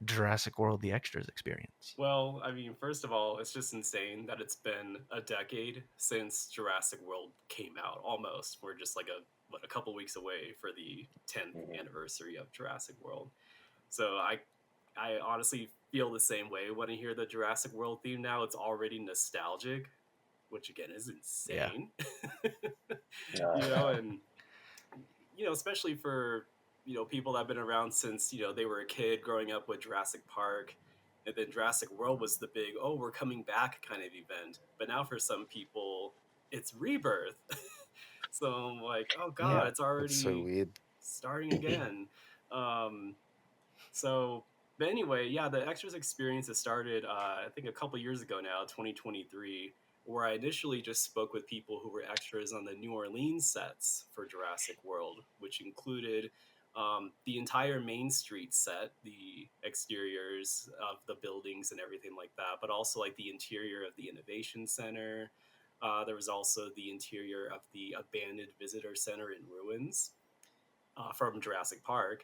Jurassic World: The Extras experience? Well, I mean, first of all, it's just insane that it's been a decade since Jurassic World came out. Almost, we're just like a couple weeks away for the 10th Mm-hmm. anniversary of Jurassic World. So I honestly feel the same way when I hear the Jurassic World theme now. It's already nostalgic, which again is Yeah. insane. Yeah. And especially for people that have been around since they were a kid growing up with Jurassic Park, and then Jurassic World was the big we're coming back kind of event. But now for some people, it's Rebirth. So I'm like, oh god, Yeah. it's That's so already weird. starting again. um, so, but anyway, yeah, the extras experience has started, I think a couple years ago now, 2023, where I initially just spoke with people who were extras on the New Orleans sets for Jurassic World, which included the entire Main Street set, the exteriors of the buildings and everything like that, but also like the interior of the Innovation Center. There was also the interior of the abandoned visitor center in ruins from Jurassic Park.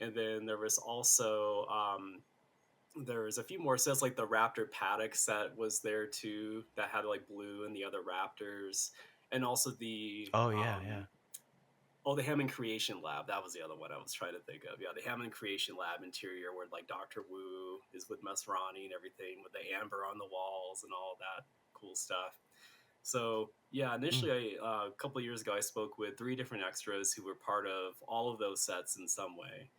And then there was also there was a few more sets, like the Raptor paddock set was there too, that had like Blue and the other Raptors, and also Oh yeah. the Hammond Creation Lab. That was the other one I was trying to think of. Yeah, the Hammond Creation Lab interior where like Doctor Wu is with Masrani and everything, with the amber on the walls and all that cool stuff. So yeah, Mm. initially, a couple of years ago, I spoke with 3 different extras who were part of all of those sets in some way,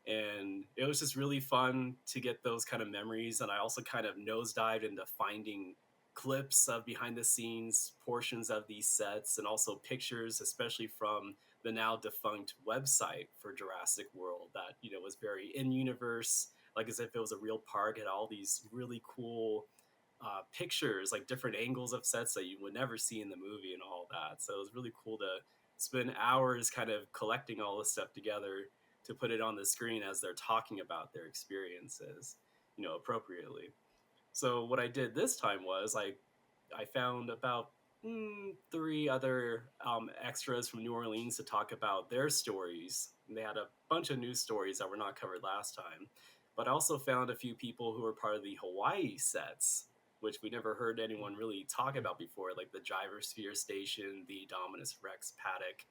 and it was just really fun to get those kind of memories. And I also kind of nosedived into finding clips of behind the scenes portions of these sets, and also pictures, especially from the now defunct website for Jurassic World that was very in universe, like as if it was a real park. It had all these really cool pictures, like different angles of sets that you would never see in the movie and all that. So it was really cool to spend hours kind of collecting all this stuff together to put it on the screen as they're talking about their experiences, appropriately. So what I did this time was I found about 3 other extras from New Orleans to talk about their stories. And they had a bunch of news stories that were not covered last time. But I also found a few people who were part of the Hawaii sets, which we never heard anyone really talk about before, like the Gyrosphere Station, the Dominus Rex paddock,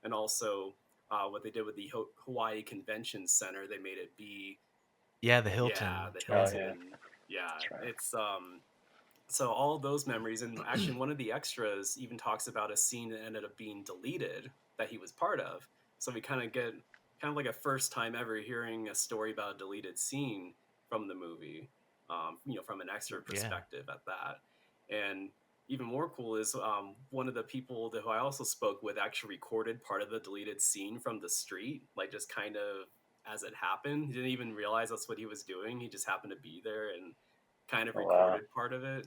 and also what they did with the Hawaii Convention Center, they made it be the Hilton. Yeah, the Oh, Hilton. yeah. Yeah, That's right. it's so all those memories, and actually one of the extras even talks about a scene that ended up being deleted that he was part of. So we kind of get like a first time ever hearing a story about a deleted scene from the movie, from an extra perspective at that. And even more cool is one of the people who I also spoke with actually recorded part of the deleted scene from the street, like just kind of as it happened. He didn't even realize that's what he was doing. He just happened to be there and kind of Oh, wow. recorded part of it.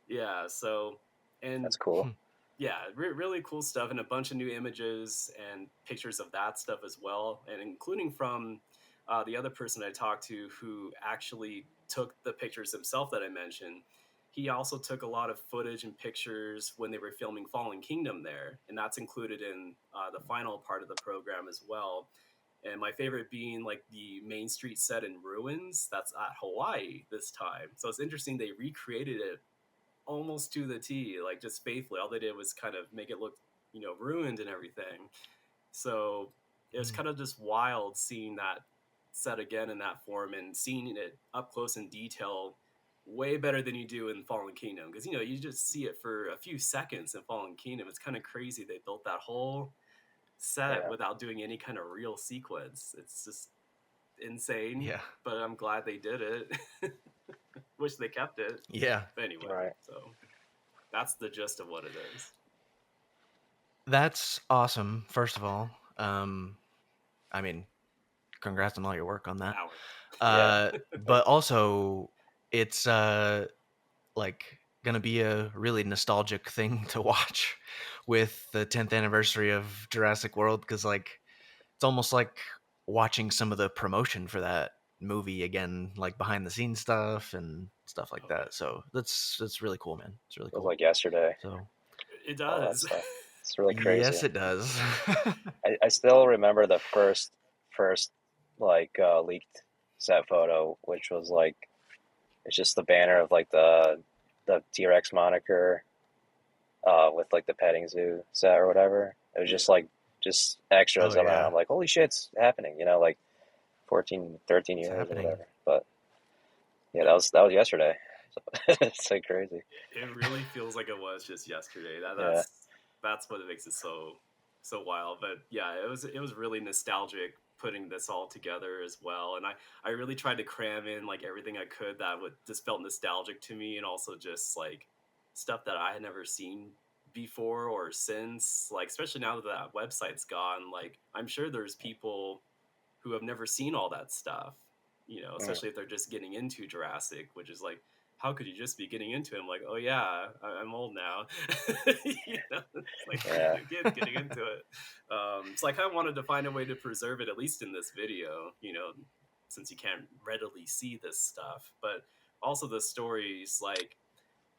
Yeah, so and That's cool. yeah, really cool stuff, and a bunch of new images and pictures of that stuff as well, and including from the other person I talked to who actually took the pictures himself that I mentioned. He also took a lot of footage and pictures when they were filming Fallen Kingdom there, and that's included in the final part of the program as well. And my favorite being like the Main Street set in ruins that's at Hawaii this time. So it's interesting they recreated it almost to the T, like just faithfully. All they did was kind of make it look, ruined and everything. So it was kind of just wild seeing that set again in that form and seeing it up close in detail way better than you do in Fallen Kingdom. Because, you just see it for a few seconds in Fallen Kingdom. It's kind of crazy. They built that whole set without doing any kind of real sequence. It's just insane. Yeah. But I'm glad they did it. Wish they kept it. Yeah. But anyway, Right. so that's the gist of what it is. That's awesome. First of all, I mean, congrats on all your work on that. But also, it's like gonna be a really nostalgic thing to watch with the 10th anniversary of Jurassic World, because like it's almost like watching some of the promotion for that movie again, like behind the scenes stuff and stuff like that. So that's really cool, man. It's really Feels cool. like yesterday. So It All that does. stuff. It's really crazy. yes, it does. I still remember the first like leaked set photo, which was like it's just the banner of like the T-Rex moniker with like the petting zoo set or whatever. It was just like extras around. yeah. I'm like, holy shit, it's happening, like 14, 13 years or happening. whatever. But yeah, that was yesterday. So it's like crazy. It really feels like it was just yesterday. That's what makes it so wild. But yeah, it was really nostalgic putting this all together as well. And I really tried to cram in like everything I could that would just felt nostalgic to me, and also just like stuff that I had never seen before or since. Like especially now that that website's gone, like I'm sure there's people who have never seen all that stuff. Especially if they're just getting into Jurassic, which is like, how could you just be getting into it? I'm like, oh yeah, I'm old now. It's like kids getting into it. So I kind of wanted to find a way to preserve it, at least in this video, since you can't readily see this stuff. But also the stories, like,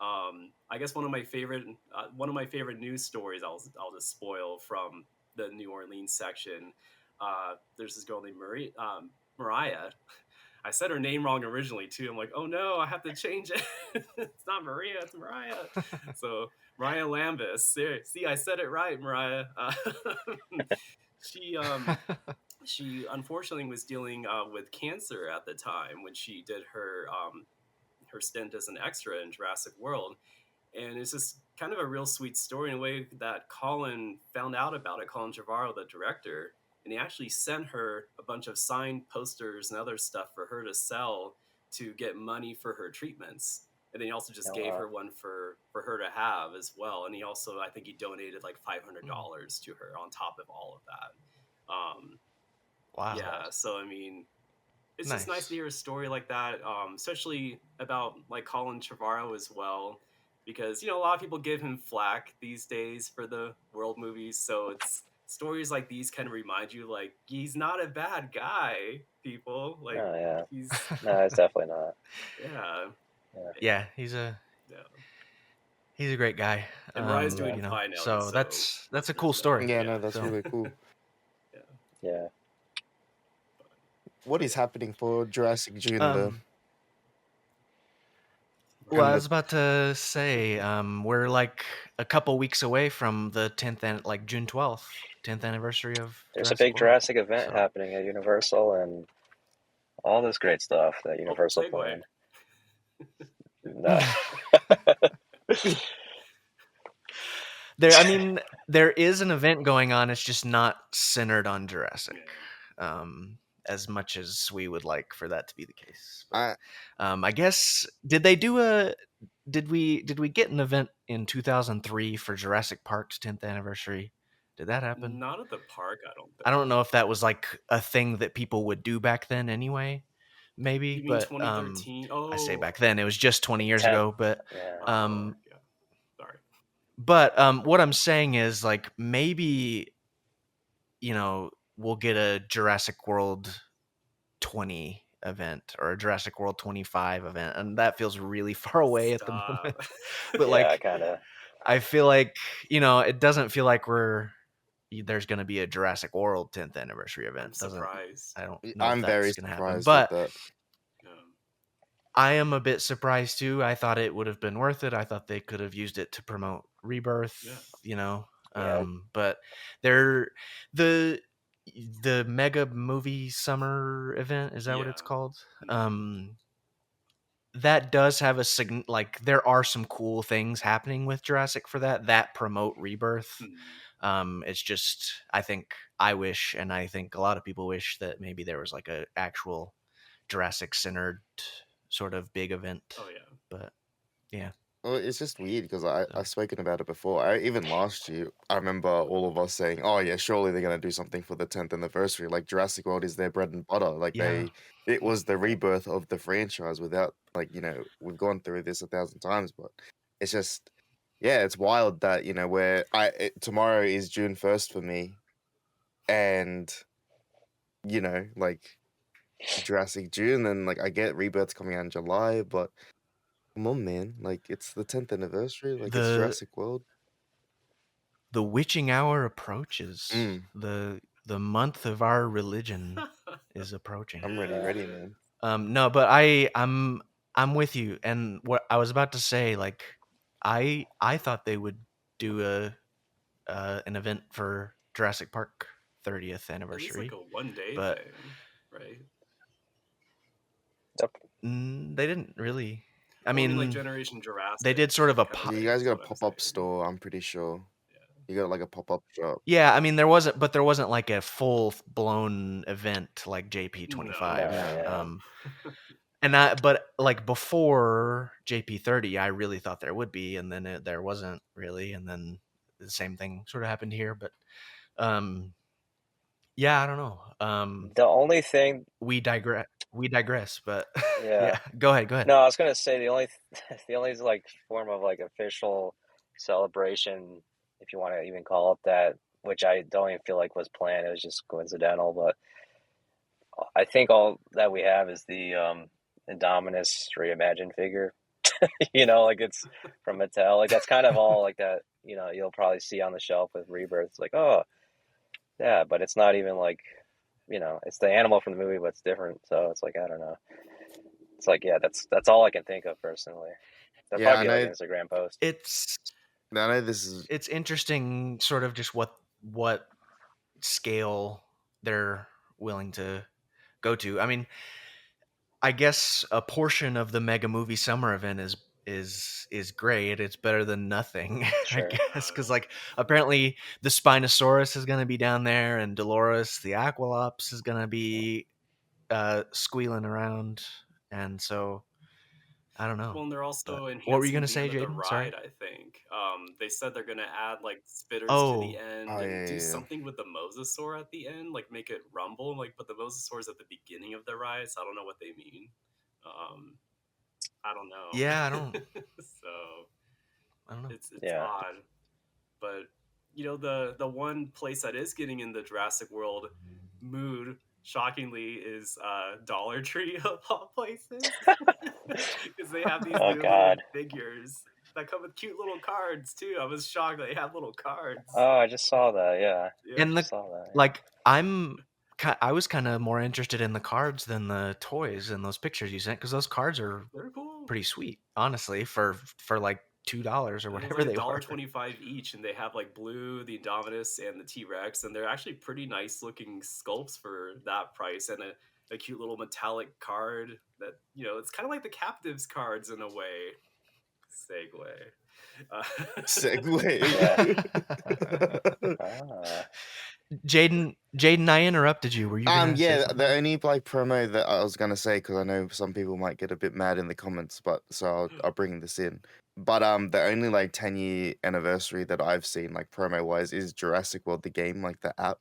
I guess one of my favorite news stories I'll just spoil from the New Orleans section. There's this girl named Mariah. I said her name wrong originally too. I'm like, oh no, I have to change it. It's not Maria, it's Mariah. So Mariah Lambus. See, I said it right, Mariah. She unfortunately was dealing with cancer at the time when she did her stint as an extra in Jurassic World. And it's just kind of a real sweet story in a way that Colin found out about it, Colin Trevorrow, the director. And he actually sent her a bunch of signed posters and other stuff for her to sell to get money for her treatments. And then he also just gave her one for her to have as well. And he also, I think he donated like $500 to her on top of all of that. Wow. Yeah, so I mean, it's just nice to hear a story like that, especially about like Colin Trevorrow as well, because a lot of people give him flack these days for the world movies. So it's stories like these kind of remind you, like, he's not a bad guy. People like, he's no, it's definitely not. Yeah, he's a great guy. And Mariah's doing fine now. So that's a cool story. Yeah, no, that's really cool. Yeah. What is happening for Jurassic June though? Well, I was about to say, we're like a couple weeks away from the 10th and like June 12th, 10th anniversary of There's Jurassic a big World. Jurassic event So- happening at Universal and all this great stuff that Universal segue. planned. No. there is an event going on. It's just not centered on Jurassic, as much as we would like for that to be the case. But, I guess did we get an event in 2003 for Jurassic Park's 10th anniversary? Did that happen? Not at the park, I don't think. I don't know if that was like a thing that people would do back then anyway. Maybe, You mean but 2013? I say back then, it was just 20 years ago. But Sorry. But what I'm saying is, like, maybe, we'll get a Jurassic World 20 event or a Jurassic World 25 event, and that feels really far away at the moment. But kind of. I feel like, it doesn't feel like there's going to be a Jurassic World 10th anniversary event. I'm surprised. I don't know I'm if very that's going to happen, surprised but with that. I am a bit surprised too. I thought it would have been worth it. I thought they could have used it to promote Rebirth, but the mega movie summer event, is that what it's called? That does have there are some cool things happening with Jurassic for that promote Rebirth. It's just, I wish, and I think a lot of people wish that maybe there was like a actual Jurassic centered sort of big event. But yeah. Well, it's just weird because I've spoken about it before. Even last year, I remember all of us saying, "Oh yeah, surely they're gonna do something for the 10th anniversary." Like Jurassic World is their bread and butter. Like it was the rebirth of the franchise. Without we've gone through this 1,000 times, but it's just, it's wild that where tomorrow is June 1st for me, and like Jurassic June, and like I get Rebirth's coming out in July, but come on, man! Like it's the 10th anniversary. Like it's Jurassic World. The witching hour approaches. The month of our religion is approaching. I'm ready, man. No, but I'm with you. And what I was about to say, like, I thought they would do an event for Jurassic Park 30th anniversary. At least like a one-day thing, right? They didn't really. I mean, mean, like Generation Jurassic. They did sort of a you guys got a pop-up store, I'm pretty sure. You got like a pop-up shop. Yeah, I mean there wasn't like a full-blown event like JP25. But like before JP30, I really thought there would be, and then there wasn't really, and then the same thing sort of happened here. But yeah, I don't know. The only thing we digress, but yeah, go ahead. No, I was gonna say the only like form of like official celebration, if you want to even call it that, which I don't even feel like was planned. It was just coincidental, but I think all that we have is the Indominus reimagined figure. Like it's from Mattel. Like that's kind of all like that. You'll probably see on the shelf with Rebirth. It's like, oh, yeah, but it's not even like, it's the animal from the movie, but it's different. So it's like, I don't know. It's like, yeah, that's all I can think of personally. That'd probably be like an Instagram post. I know this is. It's interesting, sort of just what scale they're willing to go to. I mean, I guess a portion of the mega movie summer event is great. It's better than nothing, Sure. I guess, because like apparently the Spinosaurus is going to be down there, and Dolores the Aqualops is going to be squealing around, and so I don't know. Well, and they're also enhancing what were you going to say, the Jaden? ride, Sorry. I think. They said they're going to add like spitters to the end and do yeah. something with the mosasaur at the end, like make it rumble. Like, but the mosasaur is at the beginning of the ride, so I don't know what they mean. I don't know. Yeah, I don't. So I don't know. It's odd, but the one place that is getting in the Jurassic World mood, shockingly, is Dollar Tree of all places, because they have these new little figures that come with cute little cards too. I was shocked that they have little cards. Oh, I just saw that. Yeah, and saw that. Like I was kind of more interested in the cards than the toys in those pictures you sent, because those cards are cool. pretty sweet, honestly, for like $2 or It was whatever like they were. $1.25 each, and they have like Blue, the Indominus, and the T-Rex, and they're actually pretty nice looking sculpts for that price, and a cute little metallic card that, you know, it's kind of like the Captives cards in a way. Segue. Segue. Ah, Jaden, I interrupted you. Were you gonna say Yeah, something? the only like promo that I was gonna say, because I know some people might get a bit mad in the comments, but so I'll bring this in. But the only like 10-year anniversary that I've seen like promo wise is Jurassic World the game, like the app,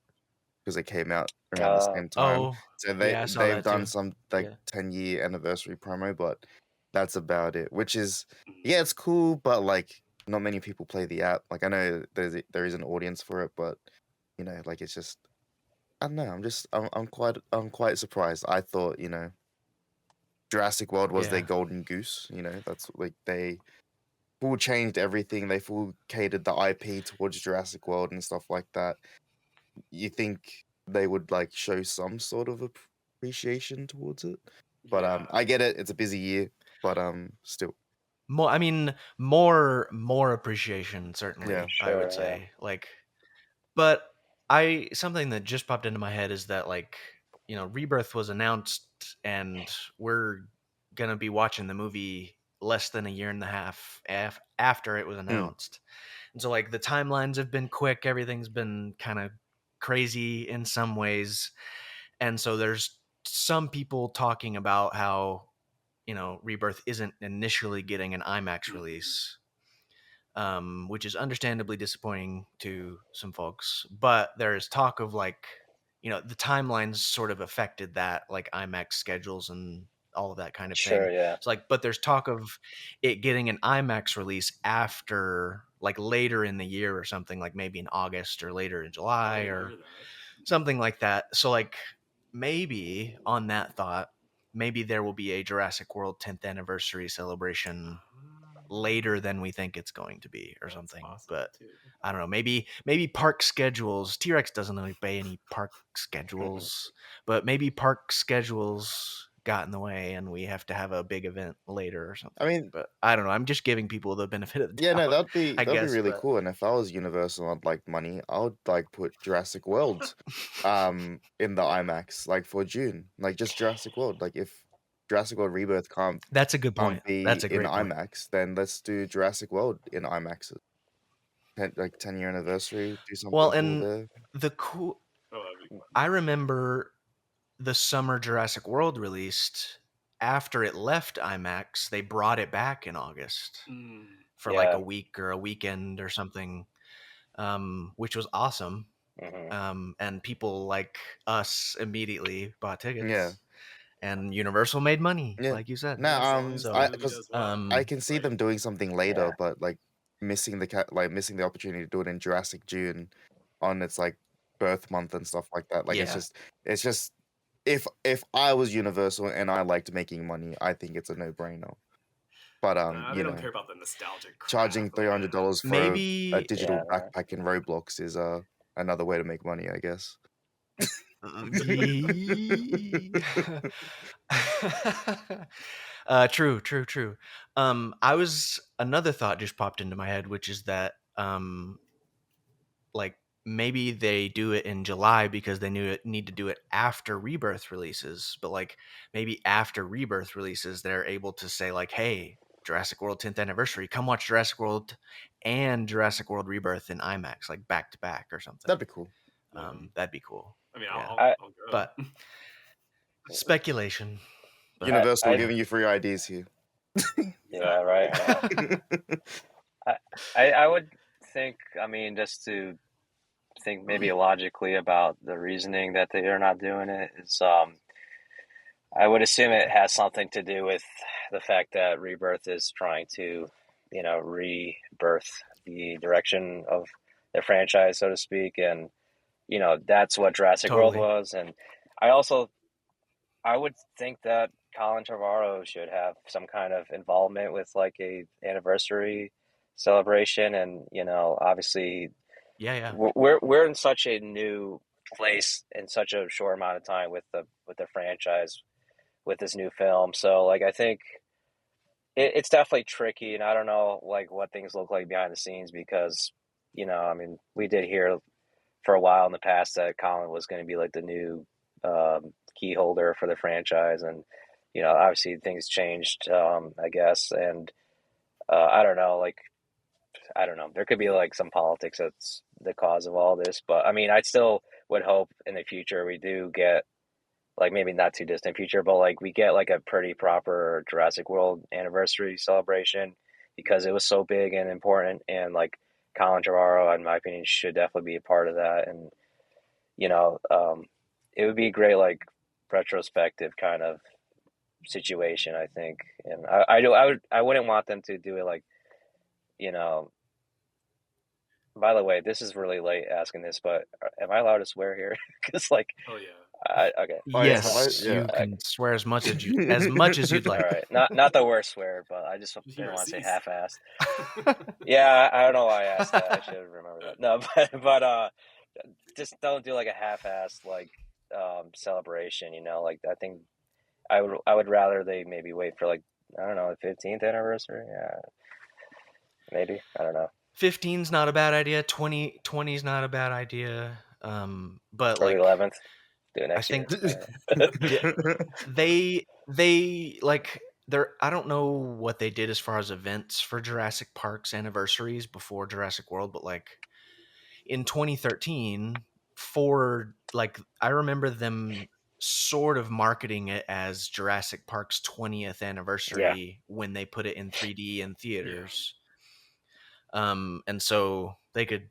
because it came out around the same time. Oh, So yeah, I saw they've that too. done some like Yeah. 10-year anniversary promo, but that's about it. Which is Mhm. yeah, it's cool, but like not many people play the app. Like I know there is an audience for it, but you know, like it's just I don't know. I'm quite surprised. I thought Jurassic World was their Yeah. golden goose. That's like they full changed everything. They full catered the IP towards Jurassic World and stuff like that. You think they would like show some sort of appreciation towards it? But Yeah. I get it. It's a busy year, but still, More appreciation, certainly, yeah, I would sure, yeah. say. Like, but something that just popped into my head is that, like, Rebirth was announced, and we're gonna be watching the movie less than a year and a half after it was announced. And so, like, the timelines have been quick, everything's been kind of crazy in some ways. And so there's some people talking about how, Rebirth isn't initially getting an IMAX Mhm. release, which is understandably disappointing to some folks. But there's talk of, like, the timelines sort of affected that, like IMAX schedules and all of that kind of Sure, thing. yeah. So, like, but there's talk of it getting an IMAX release after, like, later in the year or something, like maybe in August or later in I July didn't or hear that. something like that. So, like, maybe on that thought, maybe there will be a Jurassic World 10th anniversary celebration later than we think it's going to be or That's something. possible But too. I don't know. Maybe park schedules. T-Rex doesn't obey any park schedules, but maybe park schedules got in the way, and we have to have a big event later or I something. mean, But I don't know. I'm just giving people the benefit of the yeah, no, doubt, I that'd be guess. really But cool. And if I was Universal, I'd like money. I would like put Jurassic World, in the IMAX, like for June, like just Jurassic World. Like if Jurassic World Rebirth that's a good point. can't be That's a in great point. IMAX, then let's do Jurassic World in IMAX. 10-year anniversary, do Well, something cool and there. the cool. Oh, that'd be fun. I remember the summer Jurassic World released. After it left IMAX, they brought it back in August for like Yeah. a week or a weekend or something, which was awesome. Hmm. And people like us immediately bought Yeah, tickets, and Universal made money, yeah. like you said. No, As long as the So, movie because does well, I can see right? them doing something later, Yeah. but like missing the opportunity to do it in Jurassic June on its like birth month and stuff like that. Like yeah. it's just if I was Universal and I liked making money, I think it's a no brainer. But They don't care about the nostalgic charging crap. $300 for a Maybe. digital Yeah. Right. backpack in Roblox is another way to make money, I guess. True. I was Another thought just popped into my head, which is that, like, maybe they do it in July because they need to do it after Rebirth releases. But, like, maybe after Rebirth releases, they're able to say, like, hey, Jurassic World 10th anniversary, come watch Jurassic World and Jurassic World Rebirth in IMAX, like back to back or something. That'd be cool. That'd be cool. I mean, Yeah. I, I'll But go. speculation. But Universal I, giving you free IDs here. yeah, right. Yeah. I would think, I mean, just to think maybe logically about the reasoning that they are not doing it is, I would assume it has something to do with the fact that Rebirth is trying to, rebirth the direction of the franchise, so to speak, and that's what Jurassic World totally. was. And I would think that Colin Trevorrow should have some kind of involvement with like a anniversary celebration, and obviously Yeah. we're in such a new place in such a short amount of time with the franchise with this new film. So like I think it's definitely tricky, and I don't know like what things look like behind the scenes because I mean, we did hear for a while in the past that Colin was going to be like the new key holder for the franchise, and obviously things changed, I guess, and I don't know, like I don't know, there could be like some politics that's the cause of all this, but I mean, I still would hope in the future we do get like maybe not too distant future, but like we get like a pretty proper Jurassic World anniversary celebration because it was so big and important, and like Colin Trevorrow, in my opinion, should definitely be a part of that, and you know, um, it would be a great like retrospective kind of situation, I think, and I wouldn't want them to do it like you know. By the way, this is really late asking this, but am I allowed to swear here? Because like, Oh yeah. okay, Oh yeah, have I? Yes, Yeah. you can swear as much as you'd all like. right, not the worst swear, but I just didn't Here, want to say cease. half-assed. Yeah, I don't know why I asked that. I should remember that. No, but just don't do like a half-assed like celebration. Like I think I would rather they maybe wait for like I don't know the 15th anniversary. Yeah, maybe I don't know. 15's not a bad idea. 20's not a bad idea. But Or the like 11th. Do it I next year. think they like they're I don't know what they did as far as events for Jurassic Park's anniversaries before Jurassic World, but like in 2013 for like I remember them sort of marketing it as Jurassic Park's 20th Yeah. anniversary when they put it in 3D in Yeah. theaters. And so they could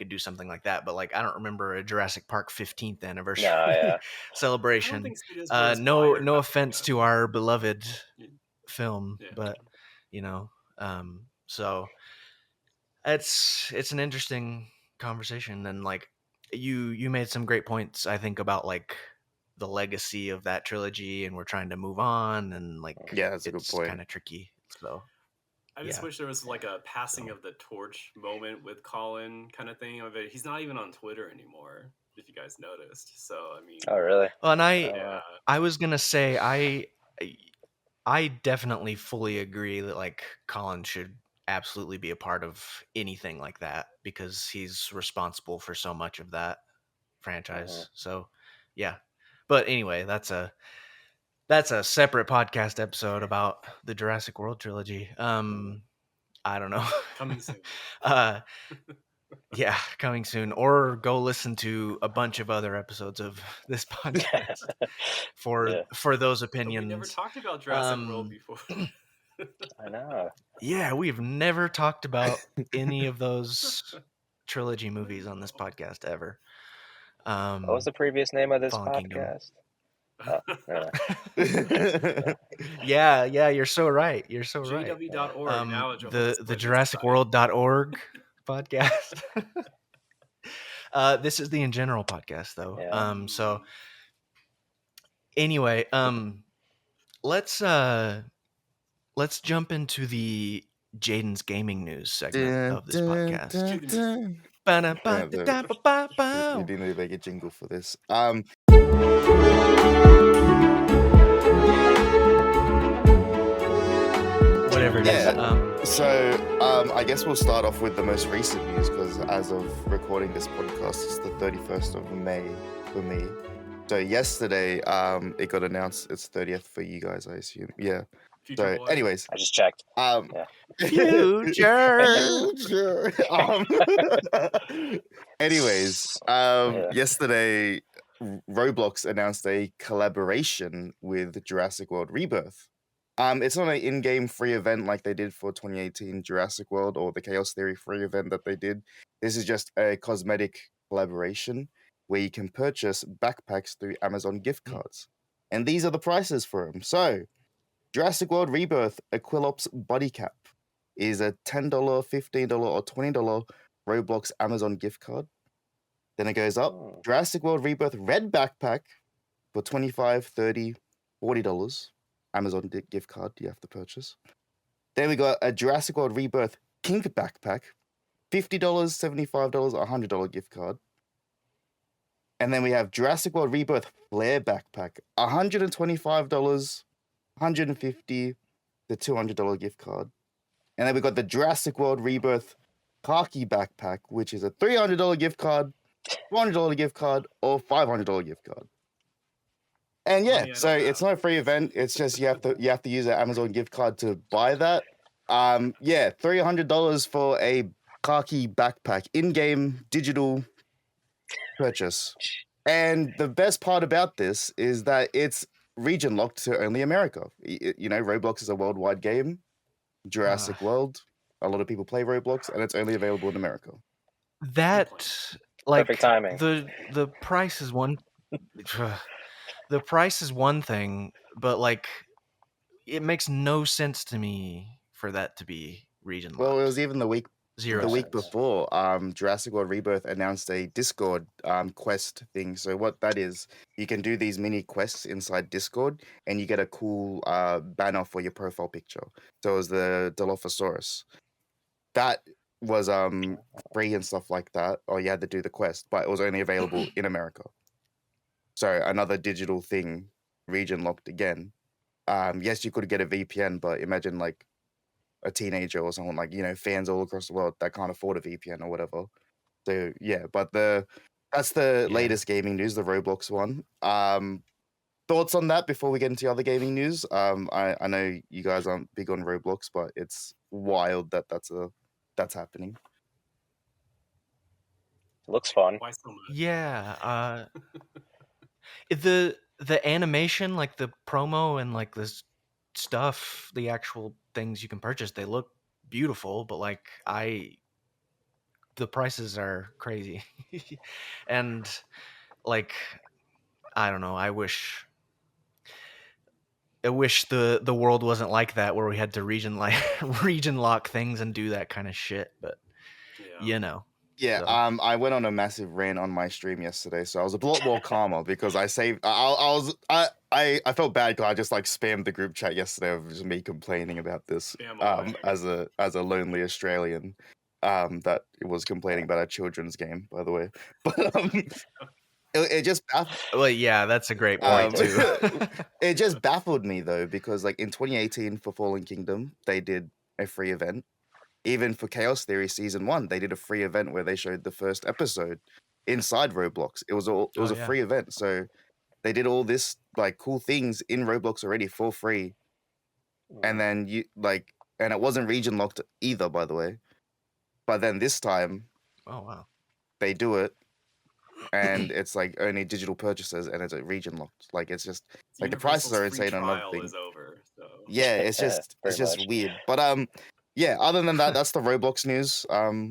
do something like that, but like I don't remember a Jurassic Park 15th anniversary No, yeah. I don't celebration. think studios were as No wide about offense it. to our beloved Yeah. film, Yeah. but so it's an interesting conversation, and like you made some great points I think about like the legacy of that trilogy, and we're trying to move on, and like Yeah, that's a good it's point. kind of tricky. So I just yeah. wish there was like a passing of the torch moment with Colin kind of thing of it. He's not even on Twitter anymore, if you guys noticed. So I mean, Oh, really? Well, and yeah, I was gonna say I definitely fully agree that like Colin should absolutely be a part of anything like that because he's responsible for so much of that franchise. So yeah. But anyway, that's a separate podcast episode about the Jurassic World trilogy. I don't know. coming soon. Yeah, coming soon. Or go listen to a bunch of other episodes of this podcast for those But we never opinions. talked about Jurassic World before. I know. Yeah, we've never talked about any of those trilogy movies on this podcast ever. What was the previous name of this Fallen Kingdom. podcast? Oh, never mind. Yeah, you're so right. You're so right. JW.org now. The JurassicWorld.org podcast. This is the InGeneral podcast though. Yeah. So anyway, let's jump into the Jaden's gaming news segment of this podcast. You didn't really make a jingle for this. Whatever it is. So I guess we'll start off with the most recent news because as of recording this podcast, it's the 31st of May for me. So yesterday, it got announced it's 30th for you guys, I assume. Yeah. Future So, boy. anyways, I just checked. Future. Anyways, Yeah. yesterday, Roblox announced a collaboration with Jurassic World Rebirth. It's not an in-game free event like they did for 2018 Jurassic World or the Chaos Theory free event that they did. This is just a cosmetic collaboration where you can purchase backpacks through Amazon gift cards. And these are the prices for them. So, Jurassic World Rebirth Equilops Body Cap is a $10, $15, or $20 Roblox Amazon gift card. Then it goes up. Jurassic World Rebirth Red Backpack for $25, $30, $40 Amazon gift card you have to purchase. Then we got a Jurassic World Rebirth Pink Backpack, $50, $75, $100 gift card. And then we have Jurassic World Rebirth Flare Backpack, $125, $150, $30, the $200 gift card. And then we got the Jurassic World Rebirth khaki backpack, which is a $300 gift card, $400 gift card, or $500 gift card. And yeah, Money I so don't it's have. not a free event. It's just you have to use an Amazon gift card to buy that. Yeah, $300 for a khaki backpack, in-game digital purchase. And the best part about this is that it's region locked to only America. You know, Roblox is a worldwide game. Jurassic World, a lot of people play Roblox, and it's only available in America. That like Perfect timing. the price is one the price is one thing, but like it makes no sense to me for that to be region locked. Well, it was even the week Zero week sense. before. Jurassic World Rebirth announced a Discord quest thing. So what that is, you can do these mini quests inside Discord, and you get a cool banner for your profile picture. So it was the Dilophosaurus. That was free and stuff like that, or you had to do the quest, but it was only available in America. So another digital thing, region locked again. Yes, you could get a VPN, but imagine like a teenager or someone like, you know, fans all across the world that can't afford a VPN or whatever. So yeah, but that's the Yeah. latest gaming news, the Roblox one. Thoughts on that before we get into other gaming news? I know you guys aren't big on Roblox, but it's wild that that's happening. Looks fun. Why so much? Yeah, the animation, like the promo and like this stuff, the actual things you can purchase, they look beautiful, but like the prices are crazy. And like I don't know, I wish the world wasn't like that, where we had to region lock things and do that kind of shit, but Yeah. you know. Yeah, So. I went on a massive rant on my stream yesterday, so I was a lot more calmer because I saved. I felt bad because I just like spammed the group chat yesterday of just me complaining about this. Spam away. As a lonely Australian, that was complaining about a children's game, by the way. But it just Well, yeah, that's a great point too. it just baffled me though, because like in 2018 for Fallen Kingdom, they did a free event. Even for Chaos Theory Season 1, they did a free event where they showed the first episode inside Roblox. It was a free event. So they did all this like cool things in Roblox already for free. And then and it wasn't region locked either, by the way. But then this time, oh wow, they do it, and it's like only digital purchases, and it's region locked. Like it's just like the prices are insane on another thing. Is over, so. Yeah, it's just weird. But yeah, other than that, that's the Roblox news.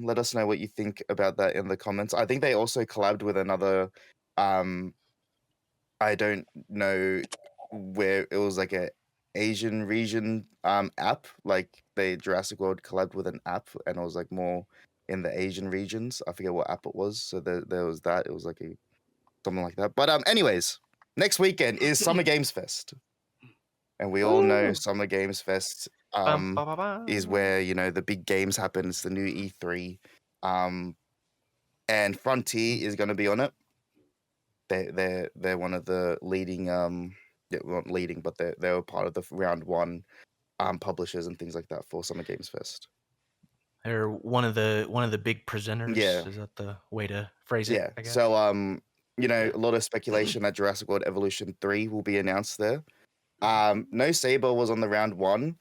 Let us know what you think about that in the comments. I think they also collabed with another I don't know where it was like a Asian region app. Like Jurassic World collabed with an app, and it was like more in the Asian regions. I forget what app it was. So there was that. It was like something like that. But anyways, next weekend is Summer Games Fest. And we all know Summer Games Fest is where, you know, the big games happen. It's the new E3. And Frontier is going to be on it. They're one of the leading not leading, but they were part of the round one publishers and things like that for Summer Games Fest. They're one of the big presenters. Yeah. Is that the way to phrase it? Yeah. I guess? So you know, a lot of speculation that Jurassic World Evolution 3 will be announced there. No Saber was on the round one,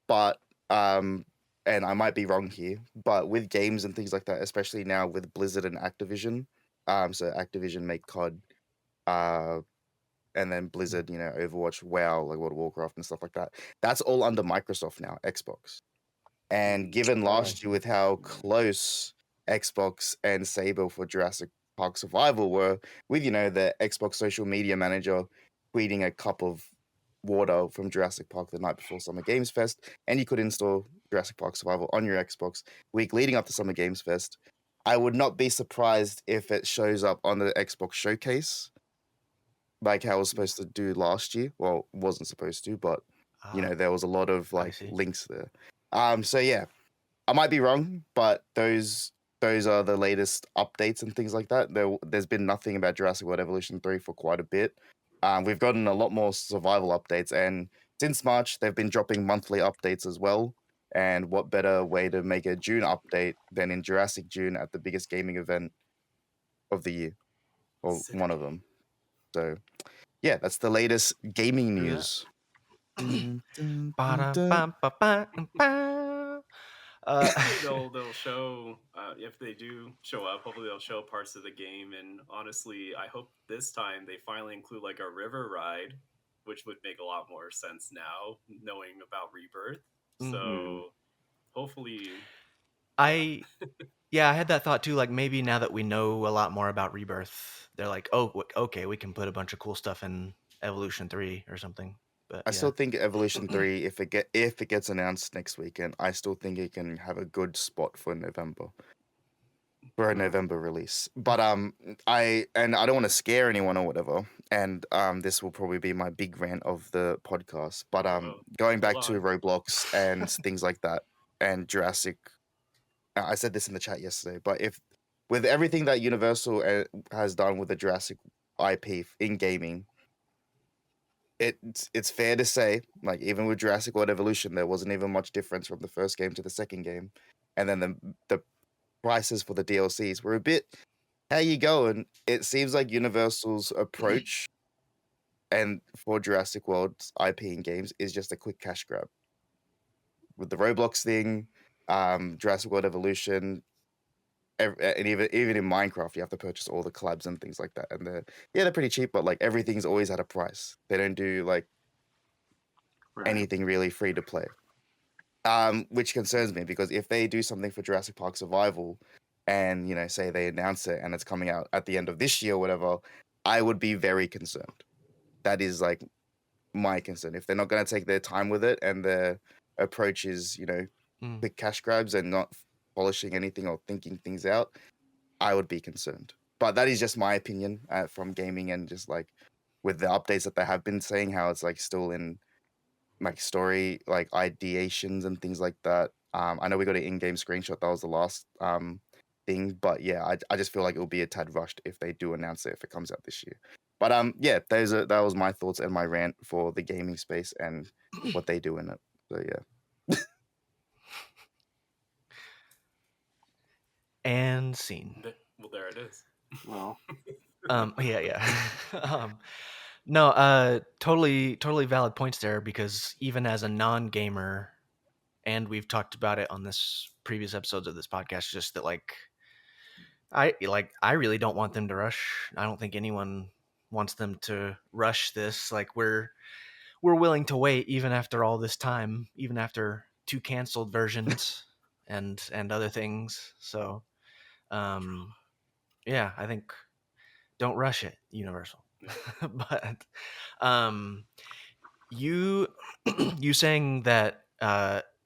but and I might be wrong here, but with games and things like that, especially now with Blizzard and Activision, so Activision make COD, and then Blizzard, you know, Overwatch, WoW, like World of Warcraft and stuff like that. That's all under Microsoft now, Xbox. And given last year with how close Xbox and Saber for Jurassic Park Survival were, with, you know, the Xbox social media manager tweeting a cup of water from Jurassic Park the night before Summer Games Fest, and you could install Jurassic Park Survival on your Xbox week leading up to Summer Games Fest. I would not be surprised if it shows up on the Xbox showcase, like how it was supposed to do last year. Well, it wasn't supposed to, but you know, there was a lot of like links there. So yeah, I might be wrong, but those are the latest updates and things like that. There's been nothing about Jurassic World Evolution 3 for quite a bit. We've gotten a lot more survival updates, and since March, they've been dropping monthly updates as well. And what better way to make a June update than in Jurassic June at the biggest gaming event of the year, or one of them. So, yeah, that's the latest gaming True that. news. Ba-da-bum-ba-bum-bum. They'll show if they do show up. Hopefully, they'll show parts of the game. And honestly, I hope this time they finally include like a river ride, which would make a lot more sense now, knowing about Rebirth. So hopefully, I had that thought too. Like maybe now that we know a lot more about Rebirth, they're like, oh, okay, we can put a bunch of cool stuff in Evolution 3 or something. But I still think Evolution 3, if it gets announced next weekend, I still think it can have a good spot for November. For a November release. But I don't want to scare anyone or whatever. And this will probably be my big rant of the podcast. But going back to Roblox and things like that and Jurassic, I said this in the chat yesterday, but if with everything that Universal has done with the Jurassic IP in gaming, it's fair to say, like even with Jurassic World Evolution, there wasn't even much difference from the first game to the second game, and then the prices for the DLCs were a bit. How you going? It seems like Universal's approach, and for Jurassic World's IP in games, is just a quick cash grab. With the Roblox thing, Jurassic World Evolution, and even in Minecraft, you have to purchase all the collabs and things like that, and they're pretty cheap, but like everything's always at a price. They don't do like anything really free to play, which concerns me because if they do something for Jurassic Park Survival, and say they announce it and it's coming out at the end of this year or whatever, I would be very concerned. That is like my concern. If they're not going to take their time with it and their approach is quick cash grabs and not polishing anything or thinking things out, I would be concerned. But that is just my opinion from gaming, and just like with the updates that they have been saying, how it's like still in like story like ideations and things like that. I know we got an in-game screenshot, that was the last thing, but yeah, I just feel like it will be a tad rushed if they do announce it if it comes out this year. But yeah, that was my thoughts and my rant for the gaming space and what they do in it. So yeah. And scene. Well, there it is. Well, yeah. No, totally valid points there, because even as a non-gamer, and we've talked about it on this previous episodes of this podcast, just that like I really don't want them to rush. I don't think anyone wants them to rush this. Like we're willing to wait even after all this time, even after 2 canceled versions and other things. So yeah, I think don't rush it, Universal. But you saying that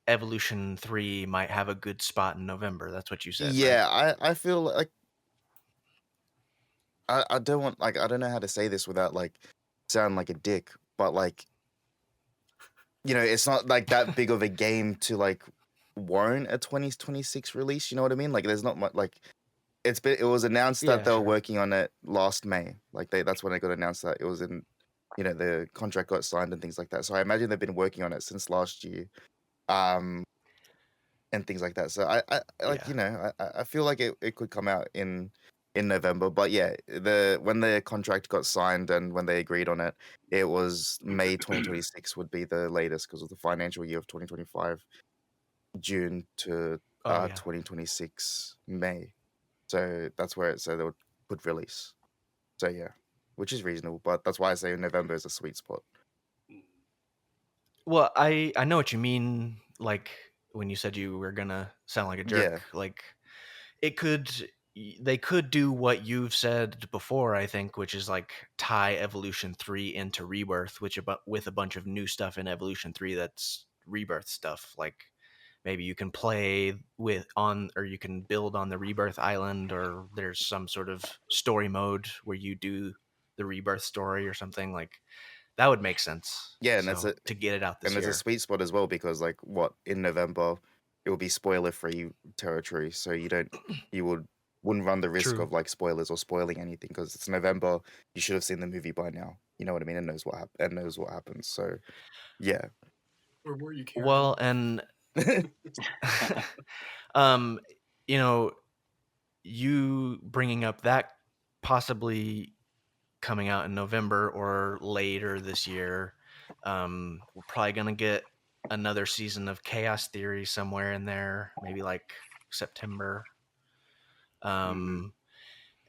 Evolution 3 might have a good spot in November. That's what you said. Yeah, right? I feel like I don't want, like, I don't know how to say this without like sound like a dick, but like it's not like that big of a game to like warrant a 2026 release. You know what I mean? Like, there's not much like it was announced that they were working on it last May. Like that's when it got announced that it was in, the contract got signed and things like that. So I imagine they've been working on it since last year, and things like that. So I like, I feel like it could come out in November. But yeah, when the contract got signed and when they agreed on it, it was May 2026 would be the latest because of the financial year of 2025, June to 2026 May. So that's where they would put release. So yeah, which is reasonable, but that's why I say November is a sweet spot. Well, I know what you mean. Like when you said you were gonna sound like a jerk. Yeah. Like they could do what you've said before, I think, which is like tie Evolution 3 into Rebirth, with a bunch of new stuff in Evolution 3 that's Rebirth stuff. Like maybe you can play or you can build on the Rebirth Island, or there's some sort of story mode where you do the Rebirth story or something. Like that would make sense. Yeah, and to get it out this year. And there's a sweet spot as well, because like in November it will be spoiler free territory, so you would wouldn't run the risk True. of like spoilers or spoiling anything because it's November. You should have seen the movie by now. You know what I mean? And knows what happens. So yeah. Where were you, Karen? Well, and you know, you bringing up that possibly coming out in November or later this year, we're probably gonna get another season of Chaos Theory somewhere in there, maybe like September. And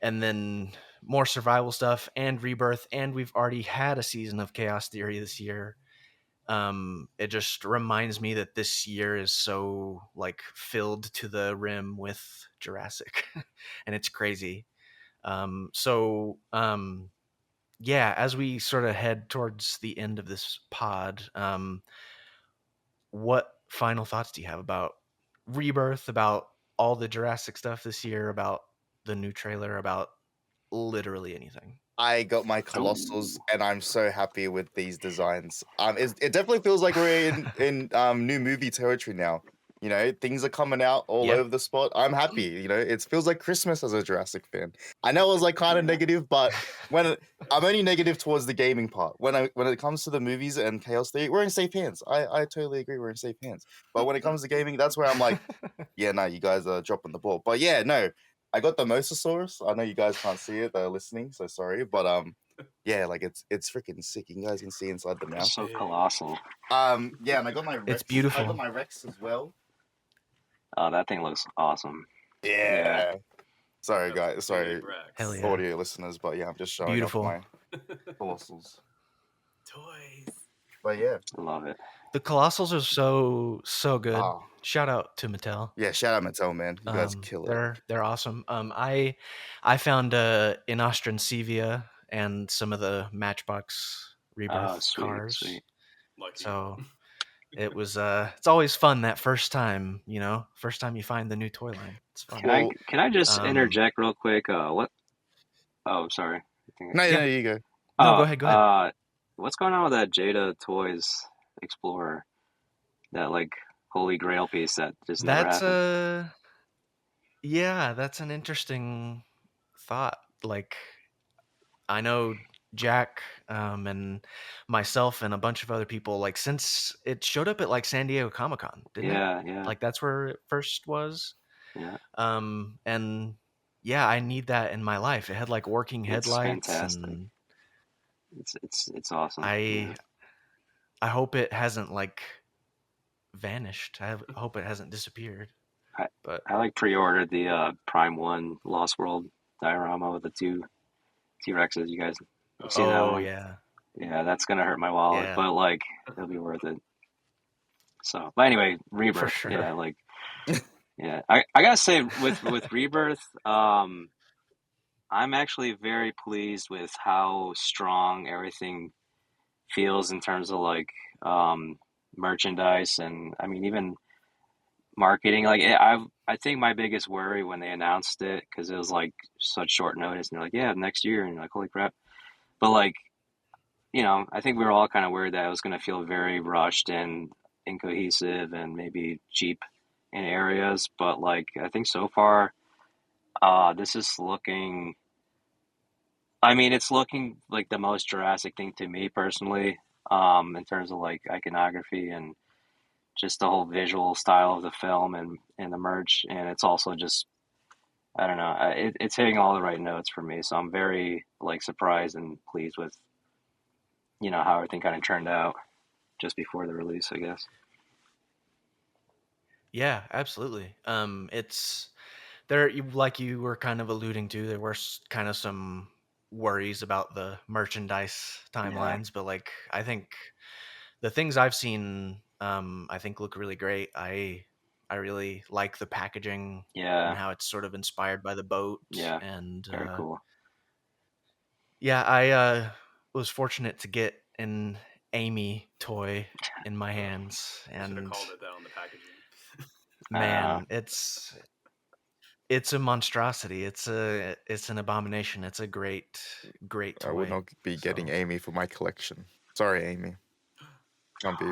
then more survival stuff and Rebirth, and we've already had a season of Chaos Theory this year. It just reminds me that this year is so like filled to the rim with Jurassic, and it's crazy. Yeah, as we sort of head towards the end of this pod, what final thoughts do you have about Rebirth, about all the Jurassic stuff this year, about the new trailer, about literally anything? I got my Colossals, and I'm so happy with these designs. It definitely feels like we're in new movie territory now. You know, things are coming out all over the spot. I'm happy. You know, it feels like Christmas as a Jurassic fan. I know it was like kind of negative, but I'm only negative towards the gaming part. When it comes to the movies and Chaos Theory, we're in safe hands. I totally agree. We're in safe hands. But when it comes to gaming, that's where I'm like, yeah, no, you guys are dropping the ball. But yeah, no. I got the Mosasaurus. I know you guys can't see it; they're listening, so sorry. But yeah, like it's freaking sick. You guys can see inside the mouth. So colossal. Yeah, and I got my Rex. It's beautiful. I got my Rex as well. Oh, that thing looks awesome. Yeah. Sorry, guys. Sorry, Hell yeah. audio listeners, but yeah, I'm just showing Beautiful. off my Colossals. Toys. But yeah, I love it. The Colossals are so good. Oh. Shout out to Mattel. Yeah, shout out Mattel, man. You guys kill it. They're awesome. I found in Sevia and some of the Matchbox Rebirth cars. Lucky. So it was it's always fun that first time, first time you find the new toy line. It's fun. Can I just interject real quick? What? Oh, sorry. No, you go. No, go ahead. What's going on with that Jada Toys Explorer? That like holy grail piece that just never happened. Yeah, that's an interesting thought. Like, I know Jack and myself and a bunch of other people, like, since it showed up at like San Diego Comic-Con, didn't it? Yeah. Like, that's where it first was. Yeah. And yeah, I need that in my life. It had like working headlights. It's fantastic. And it's awesome. I hope it hasn't like vanished. I hope it hasn't disappeared. I like pre-ordered the Prime 1 Lost World diorama with the two T-Rexes. You guys have seen that one? Yeah, that's gonna hurt my wallet, but like it'll be worth it. So, but anyway, Rebirth. For sure. Yeah, like yeah. I gotta say with Rebirth, I'm actually very pleased with how strong everything feels in terms of like merchandise, and I mean even marketing. Like I think my biggest worry when they announced it, because it was like such short notice, and they're like, yeah, next year, and you're like, holy crap. But like, I think we were all kind of worried that it was going to feel very rushed and incohesive and maybe cheap in areas. But like, I think so far, this is looking. I mean, it's looking like the most Jurassic thing to me personally, in terms of like iconography and just the whole visual style of the film and the merch. And it's also just, I don't know, it's hitting all the right notes for me. So I'm very like surprised and pleased with, how everything kind of turned out just before the release, I guess. Yeah, absolutely. It's there, like you were kind of alluding to, there were kind of some worries about the merchandise timelines, but like I think the things I've seen, I think look really great. I really like the packaging and how it's sort of inspired by the boat. Yeah, and very cool. Yeah, I was fortunate to get an Amy toy in my hands, and should have called it that on the packaging. Man, it's a monstrosity. It's an abomination. It's a great toy. I would not be getting Amy for my collection. Sorry, Amy. Can't be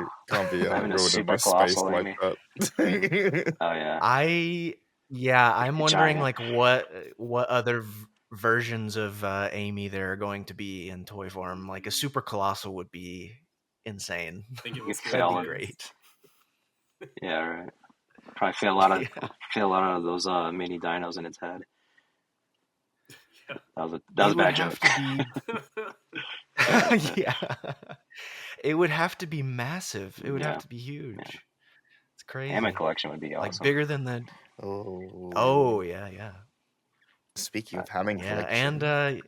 ruining my space like that. Oh yeah. Yeah, I'm wondering Giant. like what other versions of Amy there are going to be in toy form. Like a super colossal would be insane. I think it You will could scare That'd fail be it. kids. great. Yeah, right. Probably fit Yeah. a lot of those mini dinos in its head. Yeah. That was a It would bad have joke. to be yeah. It would have to be massive. It would have Yeah, to be yeah. huge. It's Hammond crazy. collection would be Like awesome. bigger than the Oh, yeah. speaking of Hamming Yeah, collection. and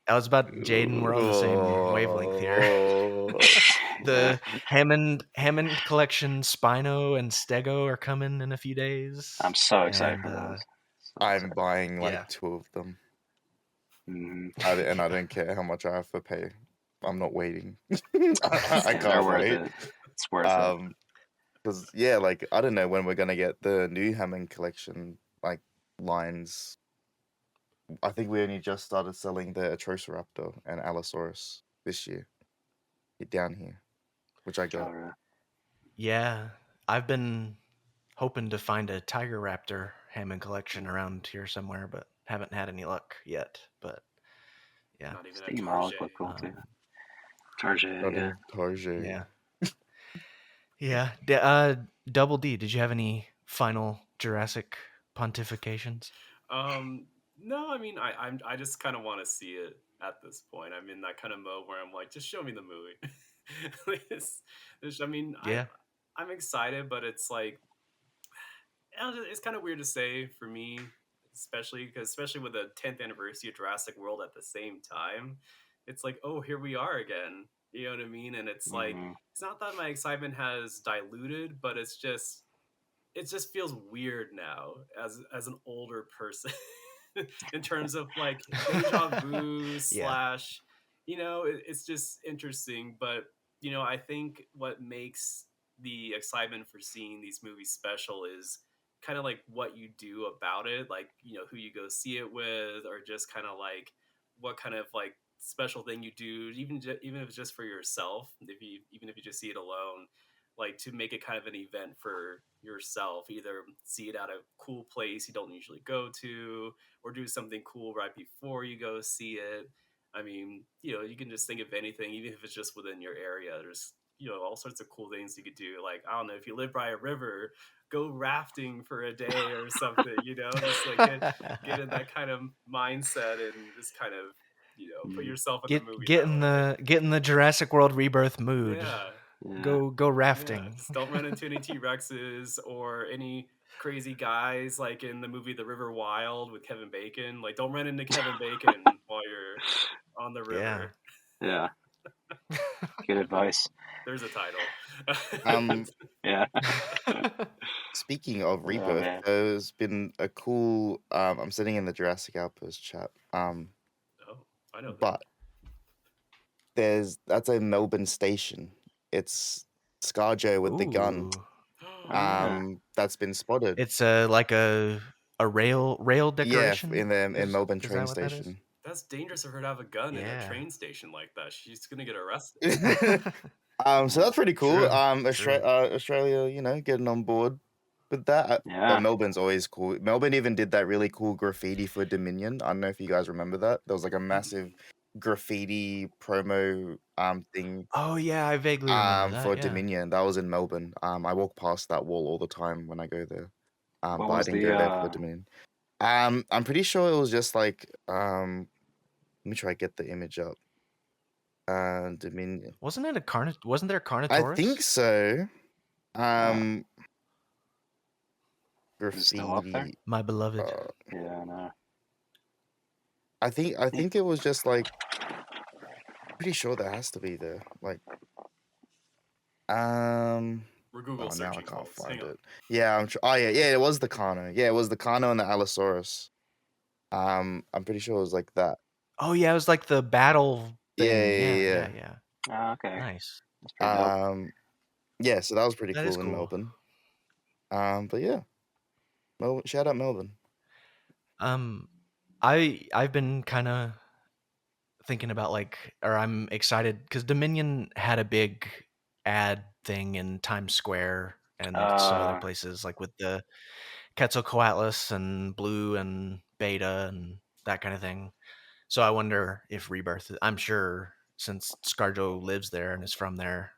I was about Jaden, we're on the same wavelength here. The Hammond collection Spino and Stego are coming in a few days. I'm so excited and for those. So I'm excited. buying like yeah. 2 of them. Mhm. And I don't care how much I have to pay. I'm not waiting. I Yeah, they're can't worth wait. it. It's worth it. Because yeah, like I don't know when we're gonna get the new Hammond collection like lines. I think we only just started selling the Atrociraptor and Allosaurus this year down here, which I got. Alright. Yeah. I've been hoping to find a Tiger Raptor Hammond collection around here somewhere, but haven't had any luck yet. But yeah. Not even at Steve Target. Malik look cool too. Um, Target, yeah. Target. yeah. Yeah. Double D, did you have any final Jurassic pontifications? No, I mean, I just kind of want to see it at this point. I'm in that kind of mode where I'm like, just show me the movie. I mean, Yeah. I'm excited, but it's like, it's kind of weird to say for me, especially with the 10th anniversary of Jurassic World at the same time. It's like, oh, here we are again. You know what I mean? And it's like, Mhm. it's not that my excitement has diluted, but it just feels weird now as an older person in terms of like deja vu Yeah. slash, it's just interesting. But I think what makes the excitement for seeing these movies special is kind of like what you do about it, like who you go see it with, or just kind of like what kind of like special thing you do, even if it's just for yourself, even if you just see it alone, like to make it kind of an event for yourself. Either see it at a cool place you don't usually go to, or do something cool right before you go see it. I mean, you can just think of anything, even if it's just within your area. There's all sorts of cool things you could do. Like, I don't know, if you live by a river, go rafting for a day or something. Just like get in that kind of mindset and just kind of put yourself in the movie Get that in way. the Jurassic World Rebirth mood. Yeah. Yeah. Go Yeah, rafting. just don't run into any T-Rexes or any crazy guys like in the movie The River Wild with Kevin Bacon. Like, don't run into Kevin Bacon while you're on the river. Yeah. Good advice. There's a title. Yeah. Speaking of Oh, Rebirth, man. there's been a cool. I'm sitting in the Jurassic Outpost chat. Oh, I know that. But that's a Melbourne station. It's ScarJo with the gun. That's been spotted. It's like a rail decoration. Yeah, in Melbourne is train that what that is? station. That's dangerous of her to have a gun in a Yeah. train station like that. She's gonna get arrested. So that's pretty cool. True, Australia, getting on board with that. Yeah. But Melbourne's always cool. Melbourne even did that really cool graffiti for Dominion. I don't know if you guys remember that. There was like a massive graffiti promo thing Oh yeah, I vaguely remember that. for Yeah. Dominion. That was in Melbourne. I walk past that wall all the time when I go there. What But was I didn't the go there for Dominion. I'm pretty sure it was just like let me try to get the image up. Dominion. Wasn't there a Carnotaurus? I think so. is it still up there? Graffiti. My beloved. Yeah, no. I think it was just like pretty sure that has to be there. Like We're Google now I searching. can't folks. find Hang on. it. Yeah, yeah, it was the Carno. Yeah, it was the Carno and the Allosaurus. I'm pretty sure it was like that. Oh yeah, it was like the battle thing. Yeah. Oh, okay. Nice. That's pretty dope. Yeah, so that was pretty That cool is in cool. Melbourne. But yeah. Melbourne, shout out Melbourne. I've been kind of thinking about I'm excited because Dominion had a big ad thing in Times Square and some other places, like with the Quetzalcoatlus and Blue and Beta and that kind of thing. So I wonder if Rebirth. I'm sure since ScarJo lives there and is from there,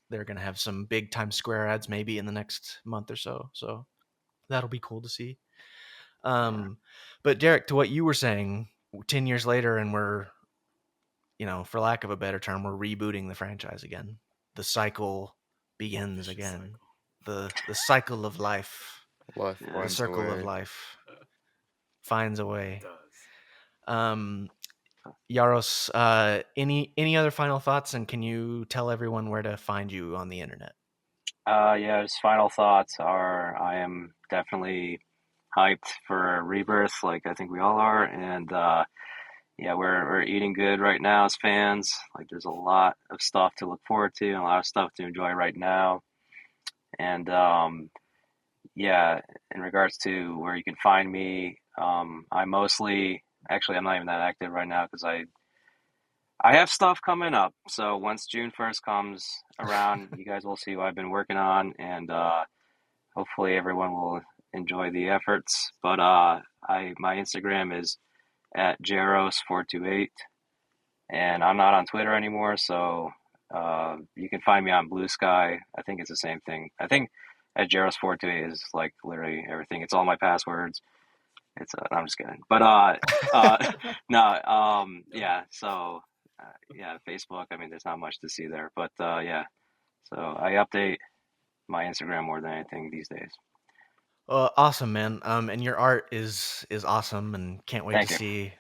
they're gonna have some big Times Square ads maybe in the next month or so. So that'll be cool to see. But Derek, to what you were saying, 10 years later, and we're, for lack of a better term, we're rebooting the franchise again. The cycle begins again. The cycle of life. Life The finds a circle of way. life finds a way. It does. Yaros, any other final thoughts, and can you tell everyone where to find you on the internet? Just final thoughts are I am definitely hyped for Rebirth, like I think we all are, and we're eating good right now as fans. Like there's a lot of stuff to look forward to and a lot of stuff to enjoy right now. And in regards to where you can find me, I'm not even that active right now because I have stuff coming up. So once June 1st comes around, you guys will see what I've been working on, and hopefully everyone will enjoy the efforts. But my Instagram is at Jaros428, and I'm not on Twitter anymore, so you can find me on Blue Sky. I think it's the same thing. I think at Jaros428 is like literally everything. It's all my passwords. It's I'm just kidding, but no, So Facebook. I mean, there's not much to see there, but So I update my Instagram more than anything these days. Awesome, man. And your art is awesome, and can't wait Thank to you. see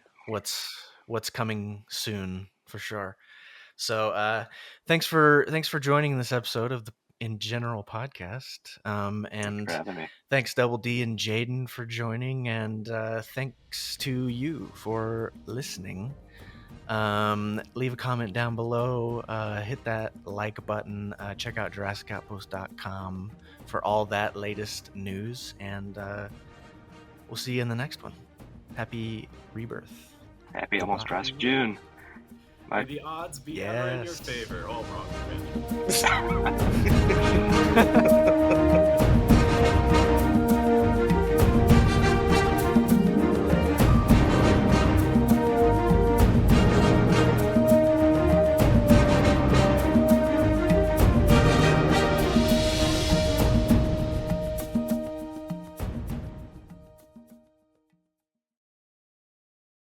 what's coming soon for sure. So thanks for joining this episode of the InGeneral podcast. Thanks And for having me. thanks Double D and Jaden for joining, and thanks to you for listening. Leave a comment down below, hit that like button, check out JurassicOutpost.com for all that latest news, and we'll see you in the next one. Happy Rebirth. Happy almost Jurassic June. May the odds be ever in your Yes. favor. Oh, wrong.